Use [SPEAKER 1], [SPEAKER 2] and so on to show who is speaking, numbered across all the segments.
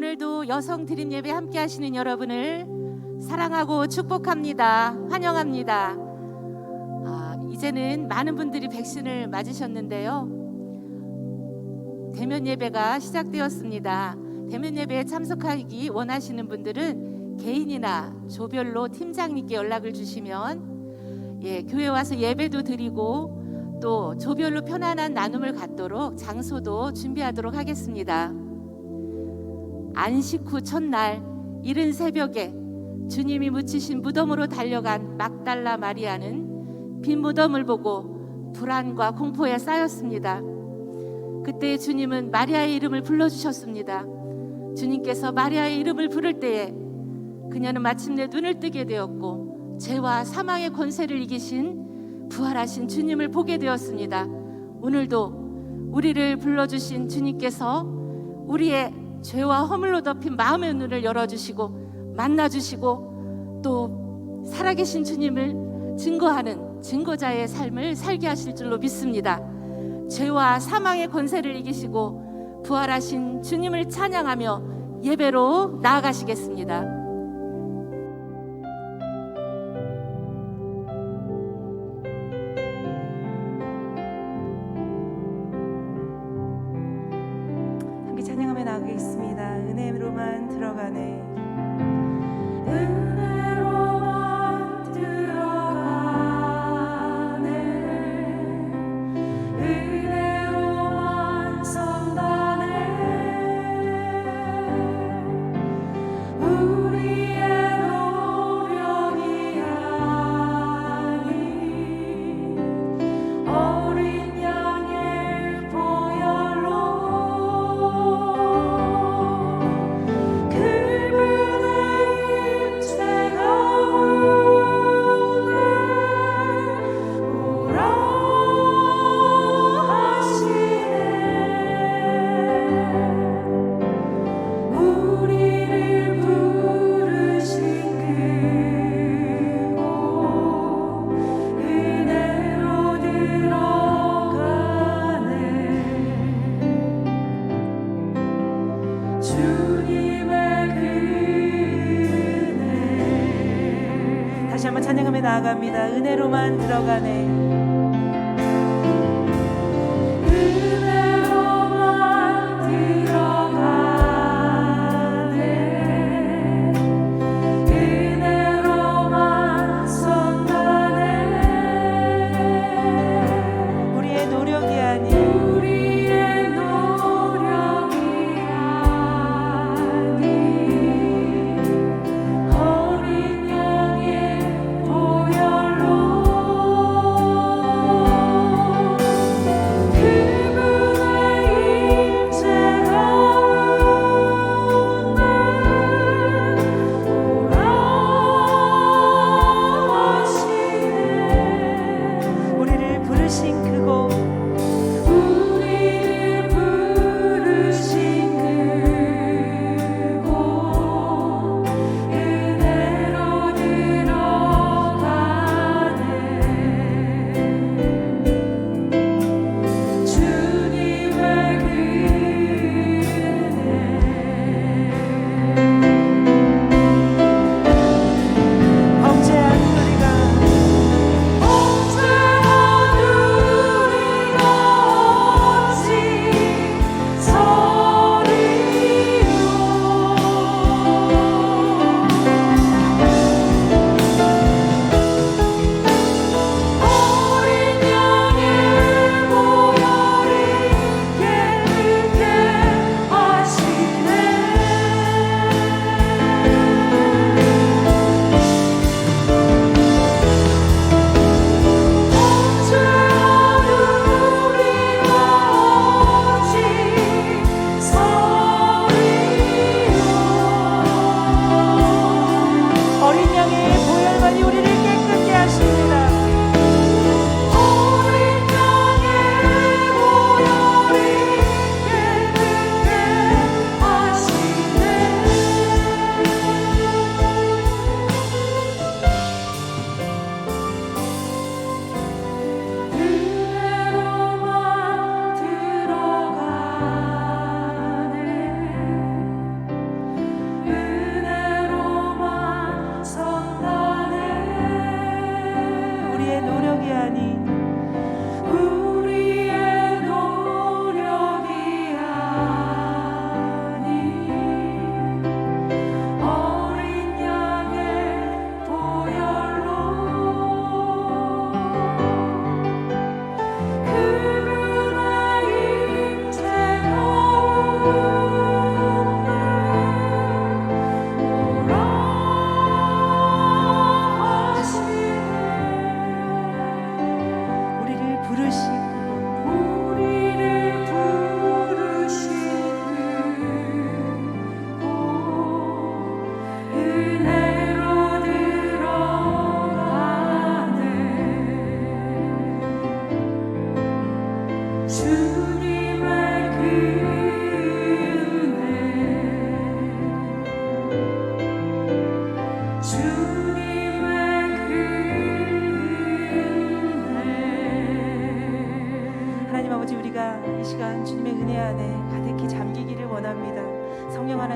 [SPEAKER 1] 오늘도 여성 드림 예배 함께 하시는 여러분을 사랑하고 축복합니다. 환영합니다. 이제는 많은 분들이 백신을 맞으셨는데요. 대면 예배가 시작되었습니다. 대면 예배에 참석하기 원하시는 분들은 개인이나 조별로 팀장님께 연락을 주시면 교회 와서 예배도 드리고 또 조별로 편안한 나눔을 갖도록 장소도 준비하도록 하겠습니다. 안식 후 첫날 이른 새벽에 주님이 묻히신 무덤으로 달려간 막달라 마리아는 빈 무덤을 보고 불안과 공포에 쌓였습니다. 그때 주님은 마리아의 이름을 불러주셨습니다. 주님께서 마리아의 이름을 부를 때에 그녀는 마침내 눈을 뜨게 되었고 죄와 사망의 권세를 이기신 부활하신 주님을 보게 되었습니다. 오늘도 우리를 불러주신 주님께서 우리의 죄와 허물로 덮인 마음의 눈을 열어주시고 만나주시고 또 살아계신 주님을 증거하는 증거자의 삶을 살게 하실 줄로 믿습니다. 죄와 사망의 권세를 이기시고 부활하신 주님을 찬양하며 예배로 나아가시겠습니다.
[SPEAKER 2] 함께 찬양하며 나아가겠습니다. 은혜로만 들어가네.
[SPEAKER 3] 은혜로만 들어가네. 은혜로만 선다네. 우리의 노력이 아닌 어린 양의 보혈로 그분의 입체 가운데 오라 하시네. 우리를 부르신 그곳 은혜로 들어가네. 주님의 은혜.
[SPEAKER 2] 다시 한번 찬양하며 나아갑니다. 은혜로만 들어가네.
[SPEAKER 3] 은혜로만 들어가네. 은혜로만 선다네.
[SPEAKER 2] 우리의 노력이 아닌
[SPEAKER 3] 우리의 노력이 아닌 어린 양의 보혈로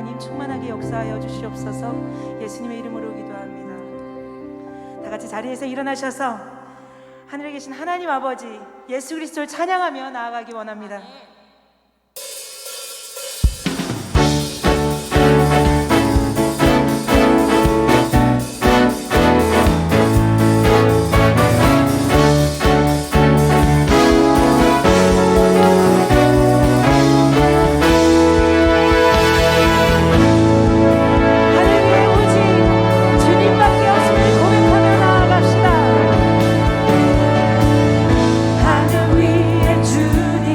[SPEAKER 2] 하나님 충만하게 역사하여 주시옵소서. 예수님의 이름으로 기도합니다. 다 같이 자리에서 일어나셔서 하늘에 계신 하나님 아버지 예수 그리스도를 찬양하며 나아가기 원합니다. 하늘 위에 오직 주님밖에 없음을 고백하며 나아갑시다.
[SPEAKER 3] 하늘 위에 주님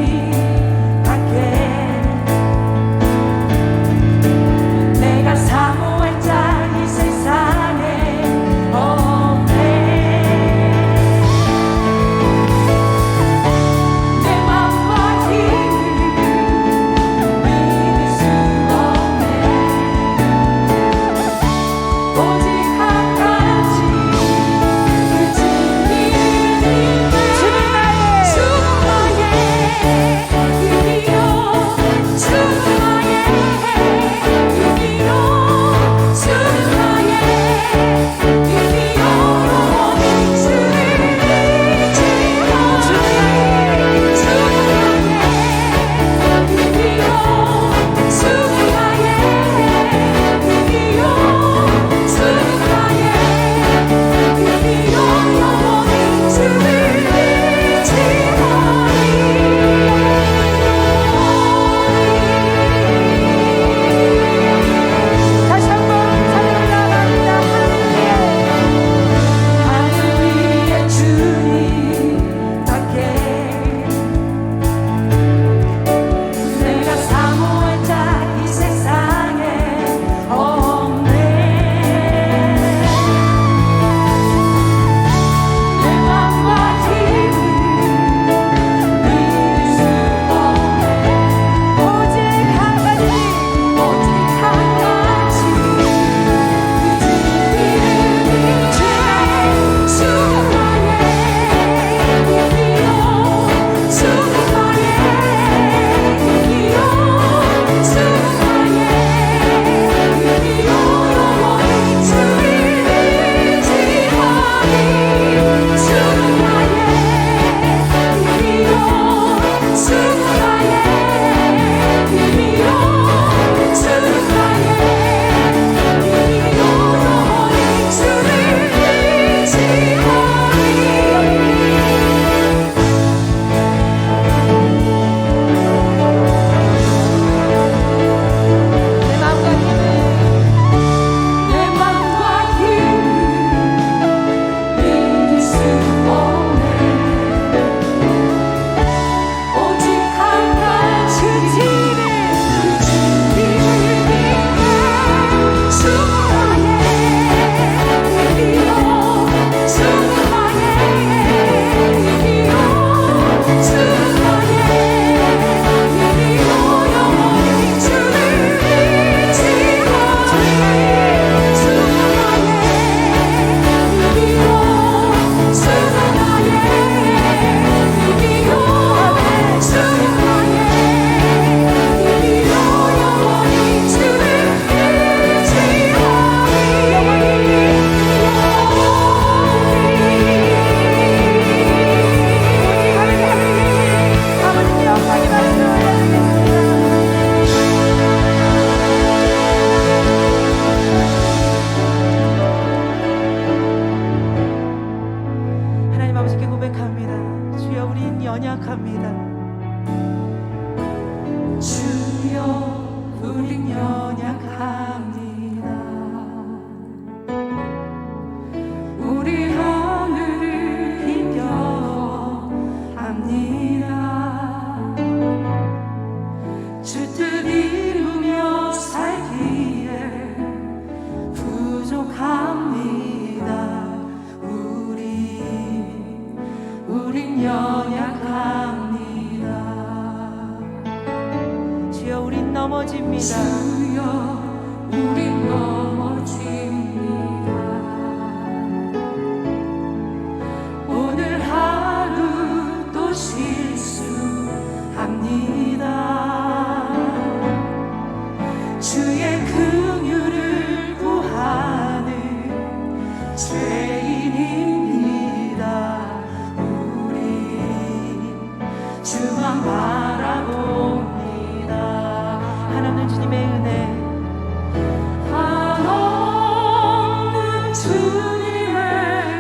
[SPEAKER 3] 주님의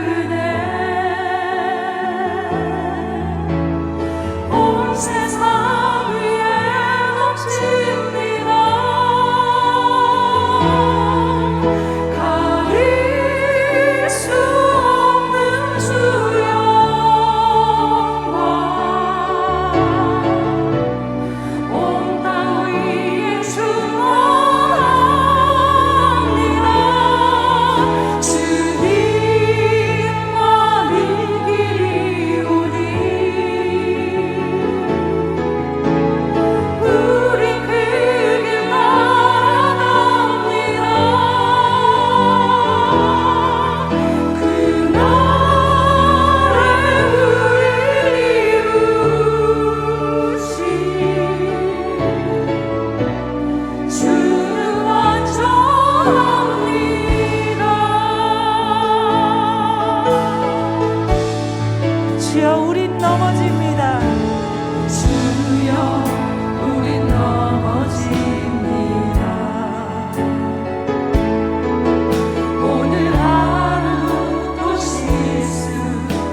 [SPEAKER 3] 은혜 온 세상 위에 넘칩니다. 가릴 수 없는 주 영광 온 땅 위에 충만합니다. 주님만 이 길이 오니 우리 그 길 따라갑니다. 그날에 우리를 이루신 주는 완전합니다.
[SPEAKER 2] 주여 우린 넘어집니다.
[SPEAKER 3] 주여 우린 넘어집니다. 오늘 하루도 실수합니다.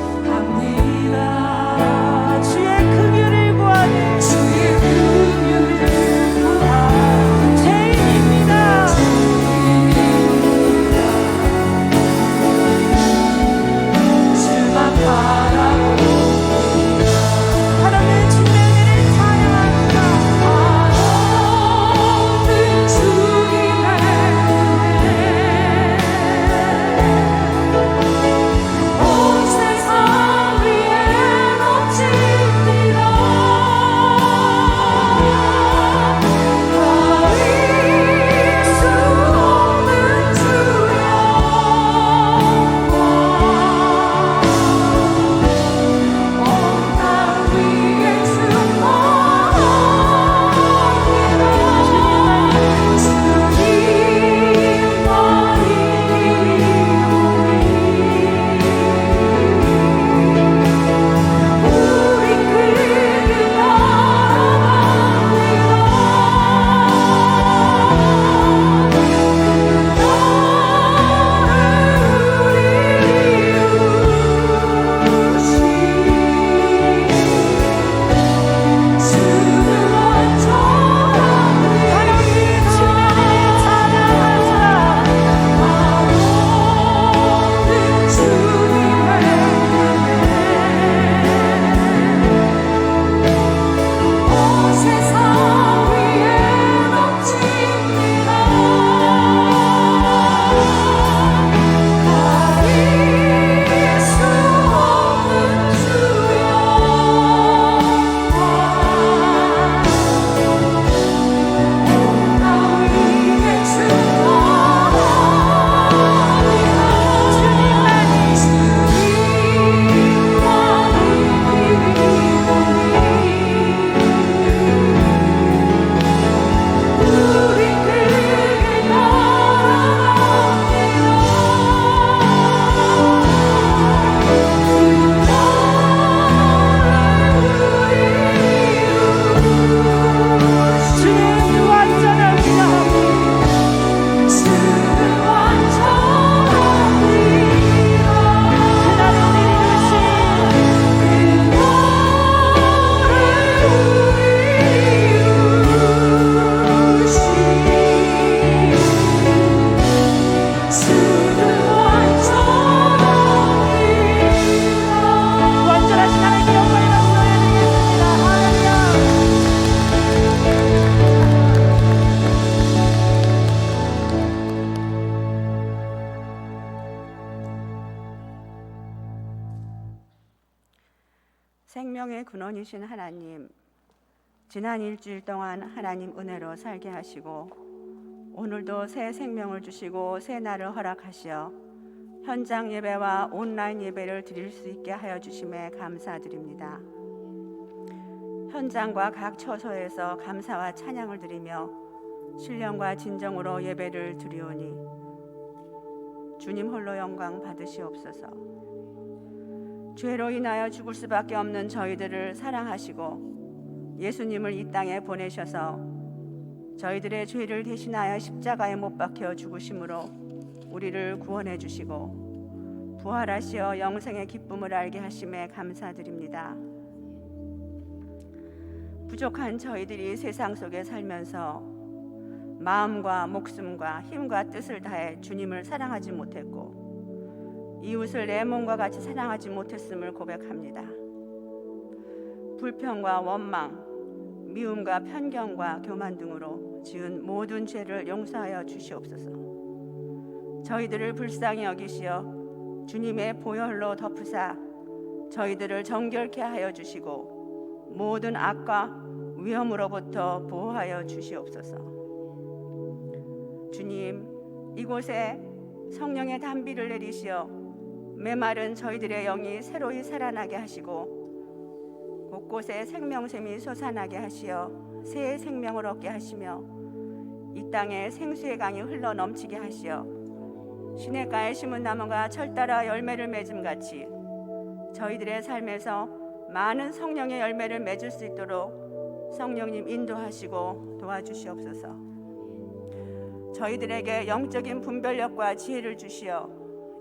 [SPEAKER 2] 주의 긍휼을 구하는
[SPEAKER 3] 주의 긍휼을 구하는
[SPEAKER 2] 죄인입니다.
[SPEAKER 3] 주만 바라보고
[SPEAKER 2] 하나님의 주님의 은혜를 찬양합니다.
[SPEAKER 3] 하나님 주님의 온 세상 위에 넘칩니다. 가릴 수 없는 주 영광 온 땅 위에 충만합니다. 주님만 이 길이 오니 우리 그 길 세상 위에 넘칩니다. 가릴 수 없는 주 영광 온 땅 위에
[SPEAKER 2] 주님 완전합니다. 완전하신 하나님께 영광이 나오겠습니다. 할렐루야.
[SPEAKER 4] 생명의 근원이신 하나님, 지난 일주일 동안 하나님 은혜로 살게 하시고 오늘도 새 생명을 주시고 새 날을 허락하시어 현장 예배와 온라인 예배를 드릴 수 있게 하여 주심에 감사드립니다. 현장과 각 처소에서 감사와 찬양을 드리며 신령과 진정으로 예배를 드리오니 주님 홀로 영광 받으시옵소서. 죄로 인하여 죽을 수밖에 없는 저희들을 사랑하시고 예수님을 이 땅에 보내셔서 저희들의 죄를 대신하여 십자가에 못 박혀 죽으심으로 우리를 구원해 주시고 부활하시어 영생의 기쁨을 알게 하심에 감사드립니다. 부족한 저희들이 세상 속에 살면서 마음과 목숨과 힘과 뜻을 다해 주님을 사랑하지 못했고 이웃을 내 몸과 같이 사랑하지 못했음을 고백합니다. 불평과 원망, 미움과 편견과 교만 등으로 지은 모든 죄를 용서하여 주시옵소서. 저희들을 불쌍히 여기시어 주님의 보혈로 덮으사 저희들을 정결케 하여 주시고 모든 악과 위험으로부터 보호하여 주시옵소서. 주님, 이곳에 성령의 단비를 내리시어 메마른 저희들의 영이 새로이 살아나게 하시고 곳곳에 생명샘이 솟아나게 하시어 새 생명을 얻게 하시며 이 땅에 생수의 강이 흘러 넘치게 하시어 시냇가에 심은 나무가 철따라 열매를 맺음같이 저희들의 삶에서 많은 성령의 열매를 맺을 수 있도록 성령님 인도하시고 도와주시옵소서. 저희들에게 영적인 분별력과 지혜를 주시어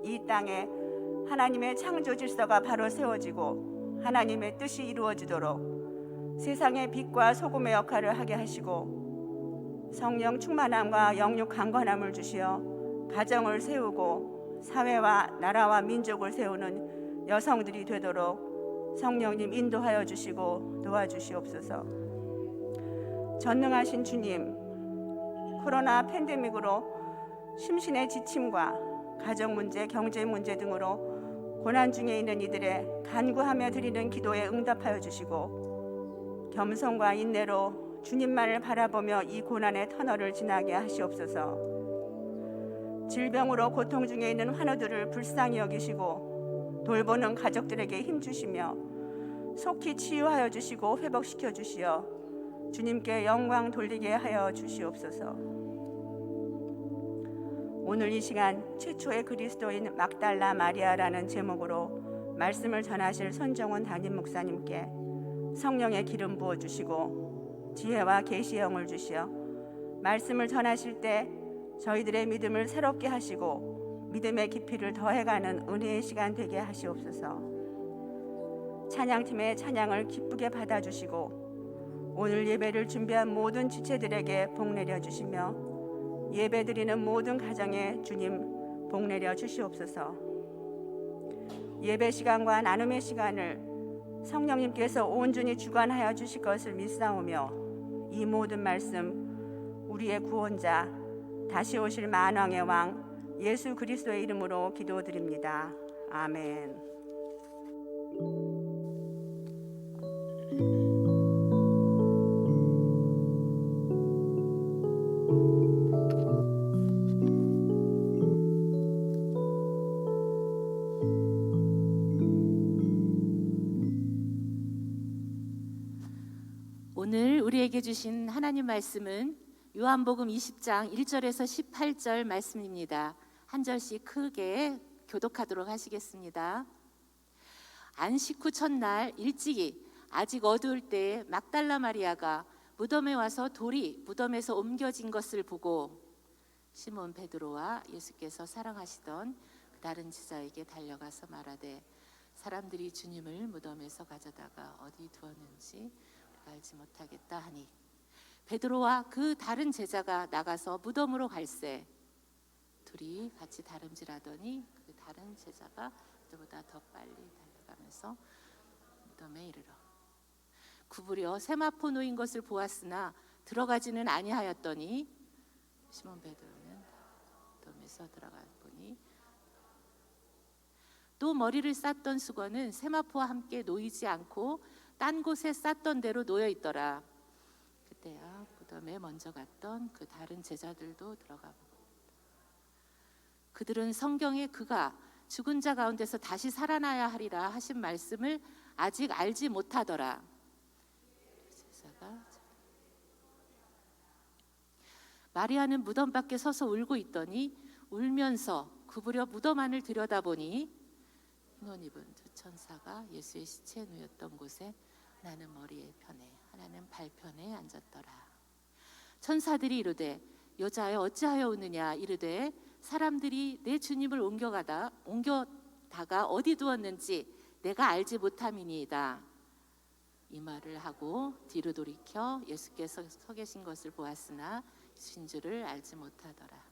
[SPEAKER 4] 이 땅에 하나님의 창조 질서가 바로 세워지고 하나님의 뜻이 이루어지도록 세상의 빛과 소금의 역할을 하게 하시고 성령 충만함과 영육 강건함을 주시어 가정을 세우고 사회와 나라와 민족을 세우는 여성들이 되도록 성령님 인도하여 주시고 도와주시옵소서. 전능하신 주님, 코로나 팬데믹으로 심신의 지침과 가정 문제, 경제 문제 등으로 고난 중에 있는 이들의 간구하며 드리는 기도에 응답하여 주시고 겸손과 인내로 주님만을 바라보며 이 고난의 터널을 지나게 하시옵소서. 질병으로 고통 중에 있는 환우들을 불쌍히 여기시고 돌보는 가족들에게 힘 주시며 속히 치유하여 주시고 회복시켜 주시어 주님께 영광 돌리게 하여 주시옵소서. 오늘 이 시간 최초의 그리스도인 막달라 마리아라는 제목으로 말씀을 전하실 손정훈 담임 목사님께 성령의 기름 부어 주시고 지혜와 계시의 영을 주시어 말씀을 전하실 때 저희들의 믿음을 새롭게 하시고 믿음의 깊이를 더해가는 은혜의 시간 되게 하시옵소서. 찬양팀의 찬양을 기쁘게 받아주시고 오늘 예배를 준비한 모든 지체들에게 복 내려 주시며 예배드리는 모든 가정에 주님 복 내려 주시옵소서. 예배 시간과 나눔의 시간을 성령님께서 온전히 주관하여 주실 것을 믿사오며 이 모든 말씀 우리의 구원자 다시 오실 만왕의 왕 예수 그리스도의 이름으로 기도드립니다. 아멘.
[SPEAKER 1] 오늘 우리에게 주신 하나님 말씀은 요한복음 20장 1절에서 18절 말씀입니다. 한 절씩 크게 교독하도록 하시겠습니다. 안식 후 첫날 일찍이 아직 어두울 때에 막달라 마리아가 무덤에 와서 돌이 무덤에서 옮겨진 것을 보고 시몬 베드로와 예수께서 사랑하시던 그 다른 제자에게 달려가서 말하되 사람들이 주님을 무덤에서 가져다가 어디 두었는지 알지 못하겠다 하니 베드로와 그 다른 제자가 나가서 무덤으로 갈새 둘이 같이 다름질하더니 그 다른 제자가 그보다 더 빨리 달려가면서 무덤에 이르러 구부려 세마포 놓인 것을 보았으나 들어가지는 아니하였더니 시몬 베드로는 무덤에서 들어가 보니 또 머리를 쌌던 수건은 세마포와 함께 놓이지 않고 딴 곳에 쌌던 대로 놓여 있더라. 그때야 무덤에 먼저 갔던 그 다른 제자들도 들어가 보고 그들은 성경에 그가 죽은 자 가운데서 다시 살아나야 하리라 하신 말씀을 아직 알지 못하더라. 제자가 마리아는 무덤 밖에 서서 울고 있더니 울면서 구부려 무덤 안을 들여다보니 흰 옷 입은 두 천사가 예수의 시체에 누였던 곳에 하나는 머리에 편에 하나는 발편에 앉았더라. 천사들이 이르되 여자여 어찌하여 우느냐 이르되 사람들이 내 주님을 옮겨다가 어디 두었는지 내가 알지 못함이니이다. 이 말을 하고 뒤로 돌이켜 예수께서 서 계신 것을 보았으나 신 줄을 알지 못하더라.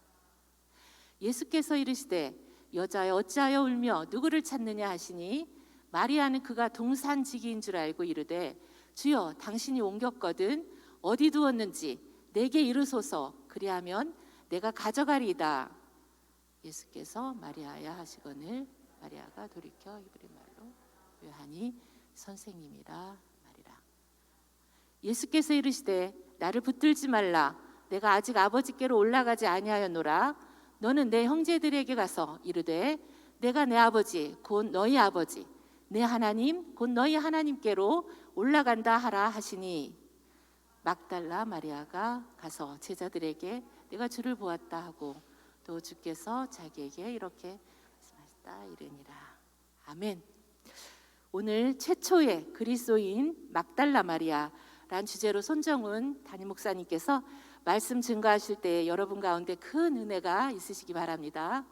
[SPEAKER 1] 예수께서 이르시되 여자여 어찌하여 울며 누구를 찾느냐 하시니 마리아는 그가 동산지기인 줄 알고 이르되 주여 당신이 옮겼거든 어디 두었는지 내게 이르소서 그리하면 내가 가져가리이다. 예수께서 마리아야 하시거늘 마리아가 돌이켜 이브리 말로 요한이 선생님이라 말이라. 예수께서 이르시되 나를 붙들지 말라. 내가 아직 아버지께로 올라가지 아니하였노라. 너는 내 형제들에게 가서 이르되 내가 내 아버지 곧 너희 아버지 내 하나님 곧 너희 하나님께로 올라간다 하라 하시니 막달라 마리아가 가서 제자들에게 내가 주를 보았다 하고 또 주께서 자기에게 이렇게 말씀하셨다 이르니라. 아멘. 오늘 최초의 그리스도인 막달라 마리아란 주제로 손정훈 담임 목사님께서 말씀 증거하실 때 여러분 가운데 큰 은혜가 있으시기 바랍니다.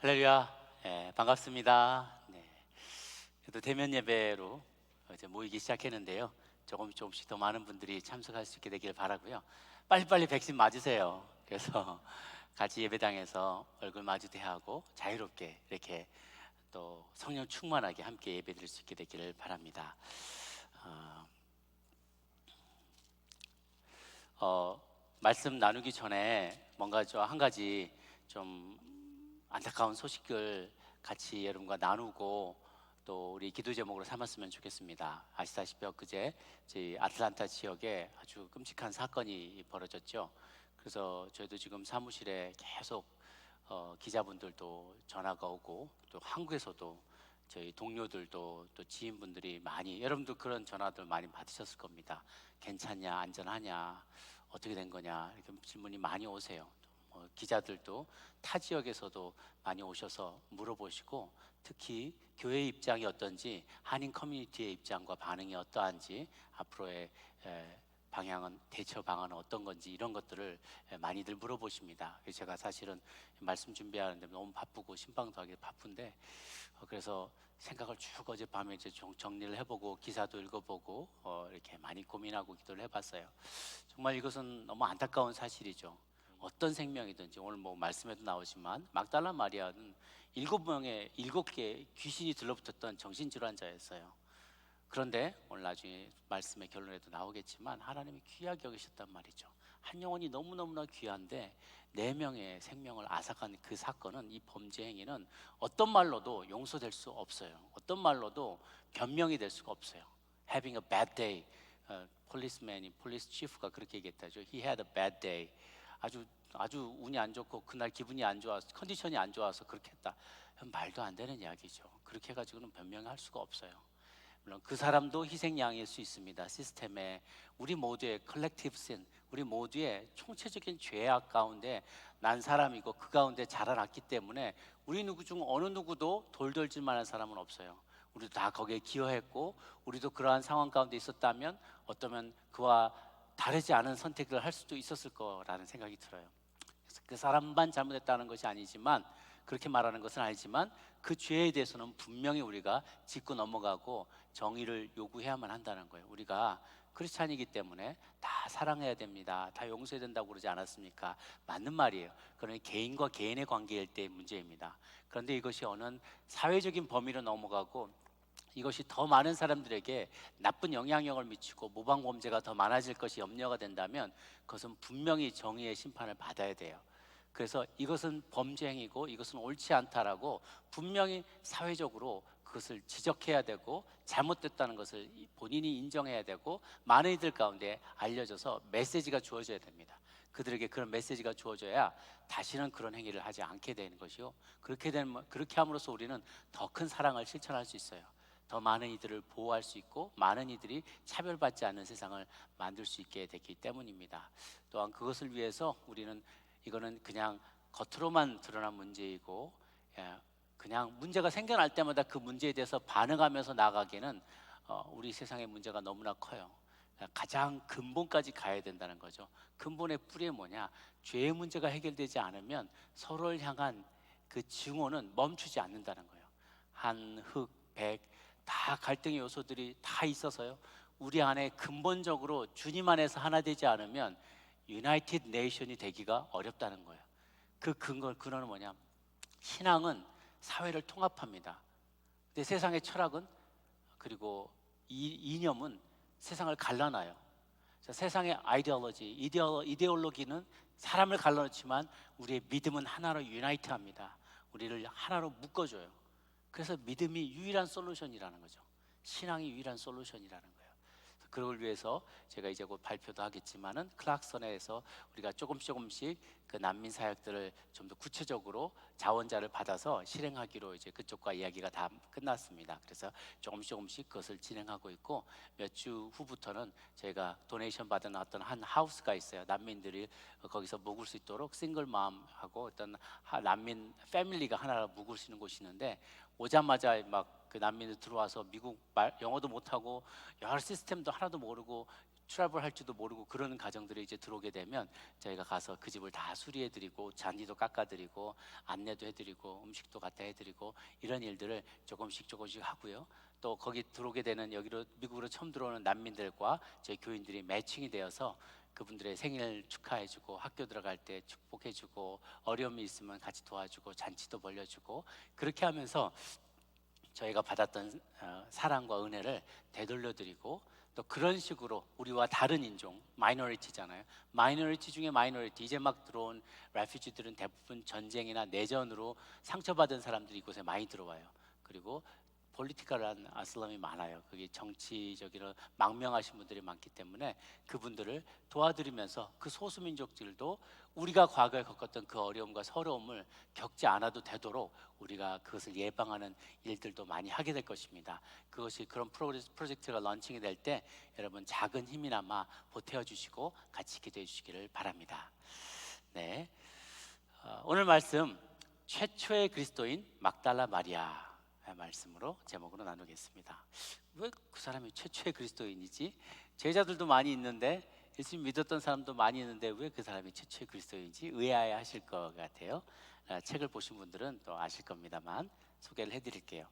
[SPEAKER 5] 할렐루야, 반갑습니다. 네, 그래도 대면 예배로 이제 모이기 시작했는데요. 조금씩 더 많은 분들이 참석할 수 있게 되길 바라고요. 빨리빨리 백신 맞으세요. 그래서 같이 예배당에서 얼굴 마주 대하고 자유롭게 이렇게 또 성령 충만하게 함께 예배드릴 수 있게 되기를 바랍니다. 말씀 나누기 전에 뭔가 저 한 가지 좀 안타까운 소식을 같이 여러분과 나누고 또 우리 기도 제목으로 삼았으면 좋겠습니다. 아시다시피 엊그제 저희 아틀란타 지역에 아주 끔찍한 사건이 벌어졌죠. 그래서 저희도 지금 사무실에 계속 기자분들도 전화가 오고 또 한국에서도 저희 동료들도 또 지인분들이 많이 여러분도 그런 전화들 많이 받으셨을 겁니다. 괜찮냐, 안전하냐, 어떻게 된 거냐 이렇게 질문이 많이 오세요. 기자들도 타 지역에서도 많이 오셔서 물어보시고 특히 교회의 입장이 어떤지 한인 커뮤니티의 입장과 반응이 어떠한지 앞으로의 방향은 대처 방안은 어떤 건지 이런 것들을 많이들 물어보십니다. 제가 사실은 말씀 준비하는데 너무 바쁘고 신방도 하기 바쁜데 그래서 생각을 쭉 어젯밤에 이제 정리를 해보고 기사도 읽어보고 이렇게 많이 고민하고 기도를 해봤어요. 정말 이것은 너무 안타까운 사실이죠. 어떤 생명이든지 오늘 뭐 말씀에도 나오지만 막달라 마리아는 7개 귀신이 들러붙었던 정신질환자였어요. 그런데 오늘 나중에 말씀의 결론에도 나오겠지만 하나님이 귀하게 여기셨단 말이죠. 한 영혼이 너무너무나 귀한데 4명의 생명을 앗아간 그 사건은 이 범죄 행위는 어떤 말로도 용서될 수 없어요. 어떤 말로도 변명이 될 수가 없어요. Having a bad day. 폴리스 치프가 그렇게 얘기했다죠. He had a bad day. 아주 운이 안 좋고 그날 기분이 안 좋아서 컨디션이 안 좋아서 그렇게 했다. 말도 안 되는 이야기죠. 그렇게 해가지고는 변명할 수가 없어요. 물론 그 사람도 희생양일 수 있습니다. 시스템에 우리 모두의 컬렉티브 신, 우리 모두의 총체적인 죄악 가운데 난 사람이고 그 가운데 자라났기 때문에 우리 누구 중 어느 누구도 돌돌질 만한 사람은 없어요. 우리도 다 거기에 기여했고 우리도 그러한 상황 가운데 있었다면 어쩌면 그와 다르지 않은 선택을 할 수도 있었을 거라는 생각이 들어요. 그래서 그 사람만 잘못했다는 것이 아니지만 그렇게 말하는 것은 아니지만 그 죄에 대해서는 분명히 우리가 짚고 넘어가고 정의를 요구해야만 한다는 거예요. 우리가 크리스찬이기 때문에 다 사랑해야 됩니다. 다 용서해야 된다고 그러지 않았습니까? 맞는 말이에요. 그러나 개인과 개인의 관계일 때의 문제입니다. 그런데 이것이 어느 사회적인 범위로 넘어가고 이것이 더 많은 사람들에게 나쁜 영향력을 미치고 모방범죄가 더 많아질 것이 염려가 된다면 그것은 분명히 정의의 심판을 받아야 돼요. 그래서 이것은 범죄 행위고 이것은 옳지 않다라고 분명히 사회적으로 그것을 지적해야 되고 잘못됐다는 것을 본인이 인정해야 되고 많은 이들 가운데 알려져서 메시지가 주어져야 됩니다. 그들에게 그런 메시지가 주어져야 다시는 그런 행위를 하지 않게 되는 것이요. 그렇게 함으로써 우리는 더 큰 사랑을 실천할 수 있어요. 더 많은 이들을 보호할 수 있고 많은 이들이 차별받지 않는 세상을 만들 수 있게 됐기 때문입니다. 또한 그것을 위해서 우리는 이거는 그냥 겉으로만 드러난 문제이고 그냥 문제가 생겨날 때마다 그 문제에 대해서 반응하면서 나가기에는 우리 세상의 문제가 너무나 커요. 가장 근본까지 가야 된다는 거죠. 근본의 뿌리에 뭐냐? 죄의 문제가 해결되지 않으면 서로를 향한 그 증오는 멈추지 않는다는 거예요. 한, 흑, 백 다 갈등의 요소들이 다 있어서요. 우리 안에 근본적으로 주님 안에서 하나 되지 않으면 유나이티드 네이션이 되기가 어렵다는 거예요. 그 근원은 뭐냐? 신앙은 사회를 통합합니다. 근데 세상의 철학은 그리고 이념은 세상을 갈라놔요. 세상의 이데올로기는 사람을 갈라놓지만 우리의 믿음은 하나로 유나이트합니다. 우리를 하나로 묶어줘요. 그래서 믿음이 유일한 솔루션이라는 거죠. 신앙이 유일한 솔루션이라는 거예요. 그걸 위해서 제가 이제 곧 발표도 하겠지만은 클락선에서 우리가 조금씩 그 난민 사역들을 좀 더 구체적으로 자원자를 받아서 실행하기로 이제 그쪽과 이야기가 다 끝났습니다. 그래서 조금씩 그것을 진행하고 있고 몇 주 후부터는 저희가 도네이션 받은 어떤 한 하우스가 있어요. 난민들이 거기서 묵을 수 있도록 싱글맘하고 어떤 난민 패밀리가 하나 묵을 수 있는 곳이 있는데 오자마자 막 그 난민들 들어와서 미국 영어도 못하고 여러 시스템도 하나도 모르고 트래블 할지도 모르고 그러는 가정들이 이제 들어오게 되면 저희가 가서 그 집을 다 수리해드리고 잔디도 깎아드리고 안내도 해드리고 음식도 갖다 해드리고 이런 일들을 조금씩 하고요. 또 거기 들어오게 되는 여기로 미국으로 처음 들어오는 난민들과 저희 교인들이 매칭이 되어서 그분들의 생일 축하해주고 학교 들어갈 때 축복해주고 어려움이 있으면 같이 도와주고 잔치도 벌려주고 그렇게 하면서 저희가 받았던 사랑과 은혜를 되돌려드리고 또 그런 식으로 우리와 다른 인종, 마이너리티잖아요. 마이너리티 중에 마이너리티 이제 막 들어온 레퓨지들은 대부분 전쟁이나 내전으로 상처받은 사람들이 이곳에 많이 들어와요. 그리고 폴리티컬한 아슬람이 많아요. 그게 정치적인 망명하신 분들이 많기 때문에 그분들을 도와드리면서 그 소수민족들도 우리가 과거에 겪었던 그 어려움과 서러움을 겪지 않아도 되도록 우리가 그것을 예방하는 일들도 많이 하게 될 것입니다. 그것이 그런 프로젝트가 런칭이 될 때 여러분 작은 힘이나마 보태어 주시고 같이 기도해 주시기를 바랍니다. 네, 오늘 말씀 최초의 그리스도인 막달라 마리아 말씀으로 제목으로 나누겠습니다. 왜 그 사람이 최초의 그리스도인이지? 제자들도 많이 있는데 예수 믿었던 사람도 많이 있는데 왜 그 사람이 최초의 그리스도인지 의아해하실 것 같아요. 책을 보신 분들은 또 아실 겁니다만 소개를 해드릴게요.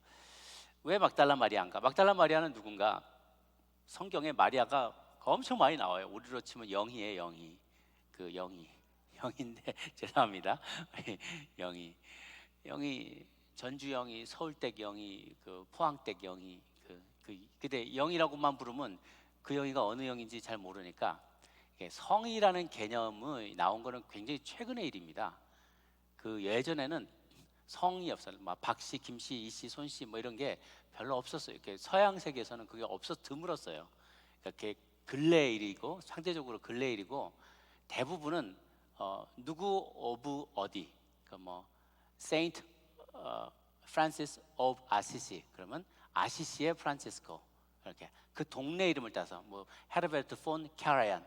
[SPEAKER 5] 왜 막달라 마리아인가? 막달라 마리아는 누군가? 성경에 마리아가 엄청 많이 나와요. 우리로 치면 영희예요, 영희. 그 영희인데 죄송합니다. 영희. 전주 영희, 서울댁 영희, 그 포항댁 영희, 근데 영희라고만 부르면 그 영희가 어느 영인지 잘 모르니까 성이라는 개념이 나온 거는 굉장히 최근의 일입니다. 그 예전에는 성이 없어요. 막 박씨, 김씨, 이씨, 손씨 뭐 이런 게 별로 없었어요. 이렇게 서양 세계에서는 그게 드물었어요. 그러니까 근래 일이고 상대적으로 근래 일이고 대부분은 누구 오브 어디, 그러니까 뭐 세인트 프란시스 오브 아시시 그러면 아시시의 프란시스코 이렇게 그 동네 이름을 따서 뭐 헤르베르트 폰 카라얀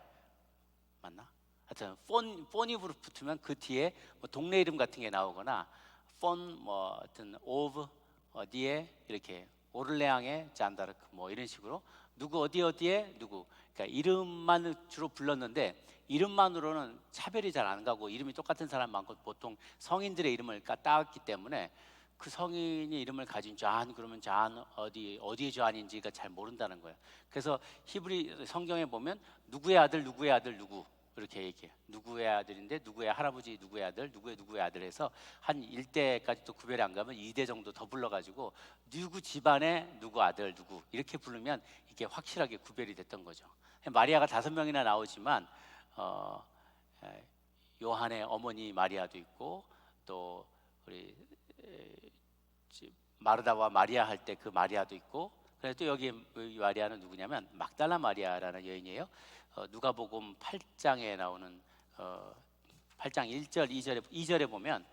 [SPEAKER 5] 맞나? 하여튼 폰이 붙으면 그 뒤에 뭐 동네 이름 같은 게 나오거나 폰 뭐 하여튼 오브 어디에 이렇게 오를레앙의 잔다르크 뭐 이런 식으로 누구 어디에 누구 그러니까 이름만 주로 불렀는데 이름만으로는 차별이 잘 안 가고 이름이 똑같은 사람 많고 보통 성인들의 이름을 따왔기 때문에 그 성인의 이름을 가진 존 그러면 존 어디의 존인지가 잘 모른다는 거예요. 그래서 히브리 성경에 보면 누구의 아들 누구 이렇게 얘기해요. 누구의 아들인데 누구의 할아버지 누구의 아들 누구의 아들 해서 한 1대까지 또 구별이 안 가면 2대 정도 더 불러가지고 누구 집안의 누구 아들 누구 이렇게 부르면 이게 확실하게 구별이 됐던 거죠. 마리아가 5명이나 나오지만 요한의 어머니 마리아도 있고 또 우리 마르다와 마리아 할 때 그 마리아도 있고 그래서 또 여기 마리아는 누구냐면 막달라 마리아라는 여인이에요. 누가복음 8장에 나오는 8장 1절 2절에 보면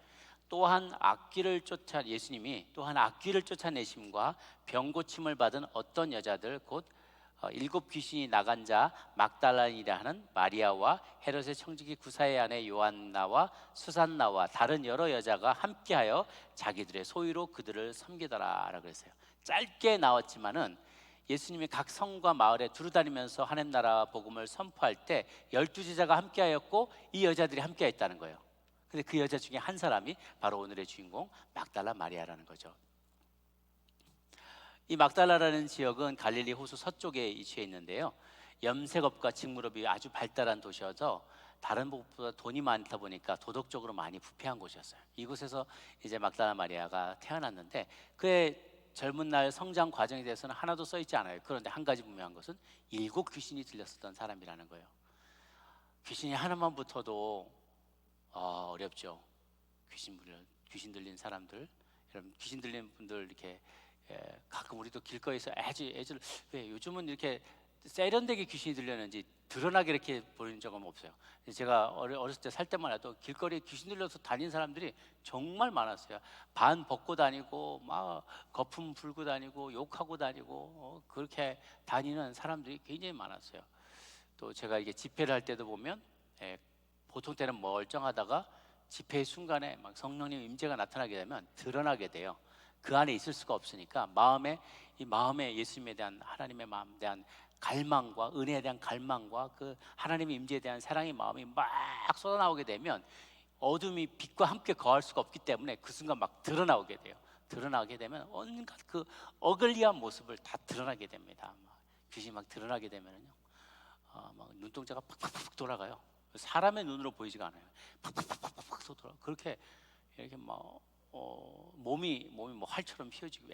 [SPEAKER 5] 또한 예수님이 또한 악귀를 쫓아내심과 병 고침을 받은 어떤 여자들 곧 일곱 귀신이 나간 자 막달라인이라 하는 마리아와 헤롯의 청지기 구사의 아내 요한나와 수산나와 다른 여러 여자가 함께하여 자기들의 소유로 그들을 섬기더라라고 그랬어요. 짧게 나왔지만은 예수님이 각 성과 마을에 두루다니면서 하나님 나라 복음을 선포할 때 12제자가 함께하였고 이 여자들이 함께했다는 거예요. 근데 그 여자 중에 한 사람이 바로 오늘의 주인공 막달라 마리아라는 거죠. 이 막달라라는 지역은 갈릴리 호수 서쪽에 위치해 있는데요. 염색업과 직물업이 아주 발달한 도시여서 다른 곳보다 돈이 많다 보니까 도덕적으로 많이 부패한 곳이었어요. 이곳에서 이제 막달라 마리아가 태어났는데 그의 젊은 날 성장 과정에 대해서는 하나도 써 있지 않아요. 그런데 한 가지 분명한 것은 7 귀신이 들렸었던 사람이라는 거예요. 귀신이 하나만 붙어도 어렵죠. 귀신 들린 사람들, 여러분 귀신 들린 분들 이렇게 가끔 우리도 길거리에서 애들 왜 요즘은 이렇게 세련되게 귀신이 들렸는지 드러나게 이렇게 보이는 적은 없어요. 제가 어렸을 때 살 때만 해도 길거리에 귀신 들려서 다니는 사람들이 정말 많았어요. 반 벗고 다니고 막 거품 불고 다니고 욕하고 다니고 그렇게 다니는 사람들이 굉장히 많았어요. 또 제가 이게 집회를 할 때도 보면 보통 때는 멀쩡하다가 집회의 순간에 막 성령님 임재가 나타나게 되면 드러나게 돼요. 그 안에 있을 수가 없으니까 마음에 예수님에 대한 하나님의 마음에 대한 갈망과 은혜에 대한 갈망과 그 하나님의 임재에 대한 사랑의 마음이 막 쏟아나오게 되면 어둠이 빛과 함께 거할 수가 없기 때문에 그 순간 막 드러나오게 돼요. 드러나게 되면 온갖 그 어글리한 모습을 다 드러나게 됩니다. 귀신이 막 드러나게 되면요, 막 눈동자가 팍팍팍 돌아가요. 사람의 눈으로 보이지가 않아요. 팍팍팍팍 돌아. 그렇게 이렇게 막 몸이 뭐 활처럼 휘어지고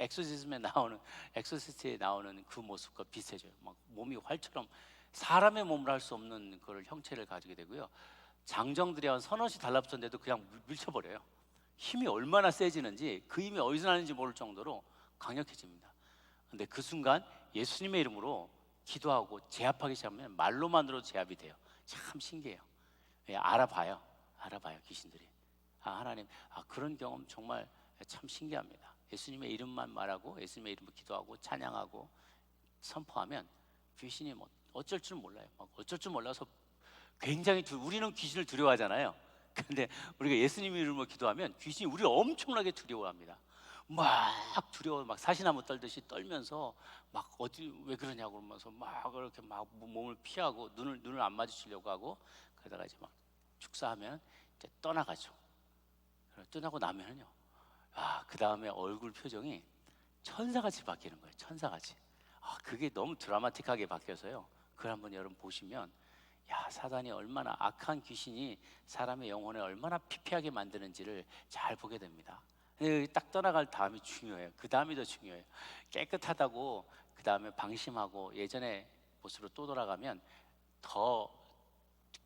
[SPEAKER 5] 엑소시스트에 나오는 그 모습과 비슷해져요. 막 몸이 활처럼 사람의 몸을 할 수 없는 그런 형체를 가지게 되고요. 장정들이 한 서너시 달라붙었는데도 그냥 밀쳐버려요. 힘이 얼마나 세지는지 그 힘이 어디서 나는지 모를 정도로 강력해집니다. 근데 그 순간 예수님의 이름으로 기도하고 제압하기 시작하면 말로만으로 제압이 돼요. 참 신기해요. 알아봐요 귀신들이. 하나님, 그런 경험 정말 참 신기합니다. 예수님의 이름만 말하고 예수님의 이름으로 기도하고 찬양하고 선포하면 귀신이 뭐 어쩔 줄 몰라요. 막 어쩔 줄 몰라서 굉장히 우리는 귀신을 두려워하잖아요. 근데 우리가 예수님 이름으로 기도하면 귀신이 우리를 엄청나게 두려워합니다. 막 두려워, 막 사시나무 떨듯이 떨면서 막 왜 그러냐고 그러면서 막 그렇게 막 몸을 피하고 눈을 안 마주치려고 하고 그러다가 이제 막 축사하면 이제 떠나가죠. 떠나고 나면요, 그 다음에 얼굴 표정이 천사같이 바뀌는 거예요. 천사같이. 그게 너무 드라마틱하게 바뀌어서요. 그걸 한번 여러분 보시면, 사단이 얼마나 악한 귀신이 사람의 영혼을 얼마나 피폐하게 만드는지를 잘 보게 됩니다. 딱 떠나갈 다음이 중요해요. 그 다음이 더 중요해요. 깨끗하다고 그 다음에 방심하고 예전의 모습으로 또 돌아가면 더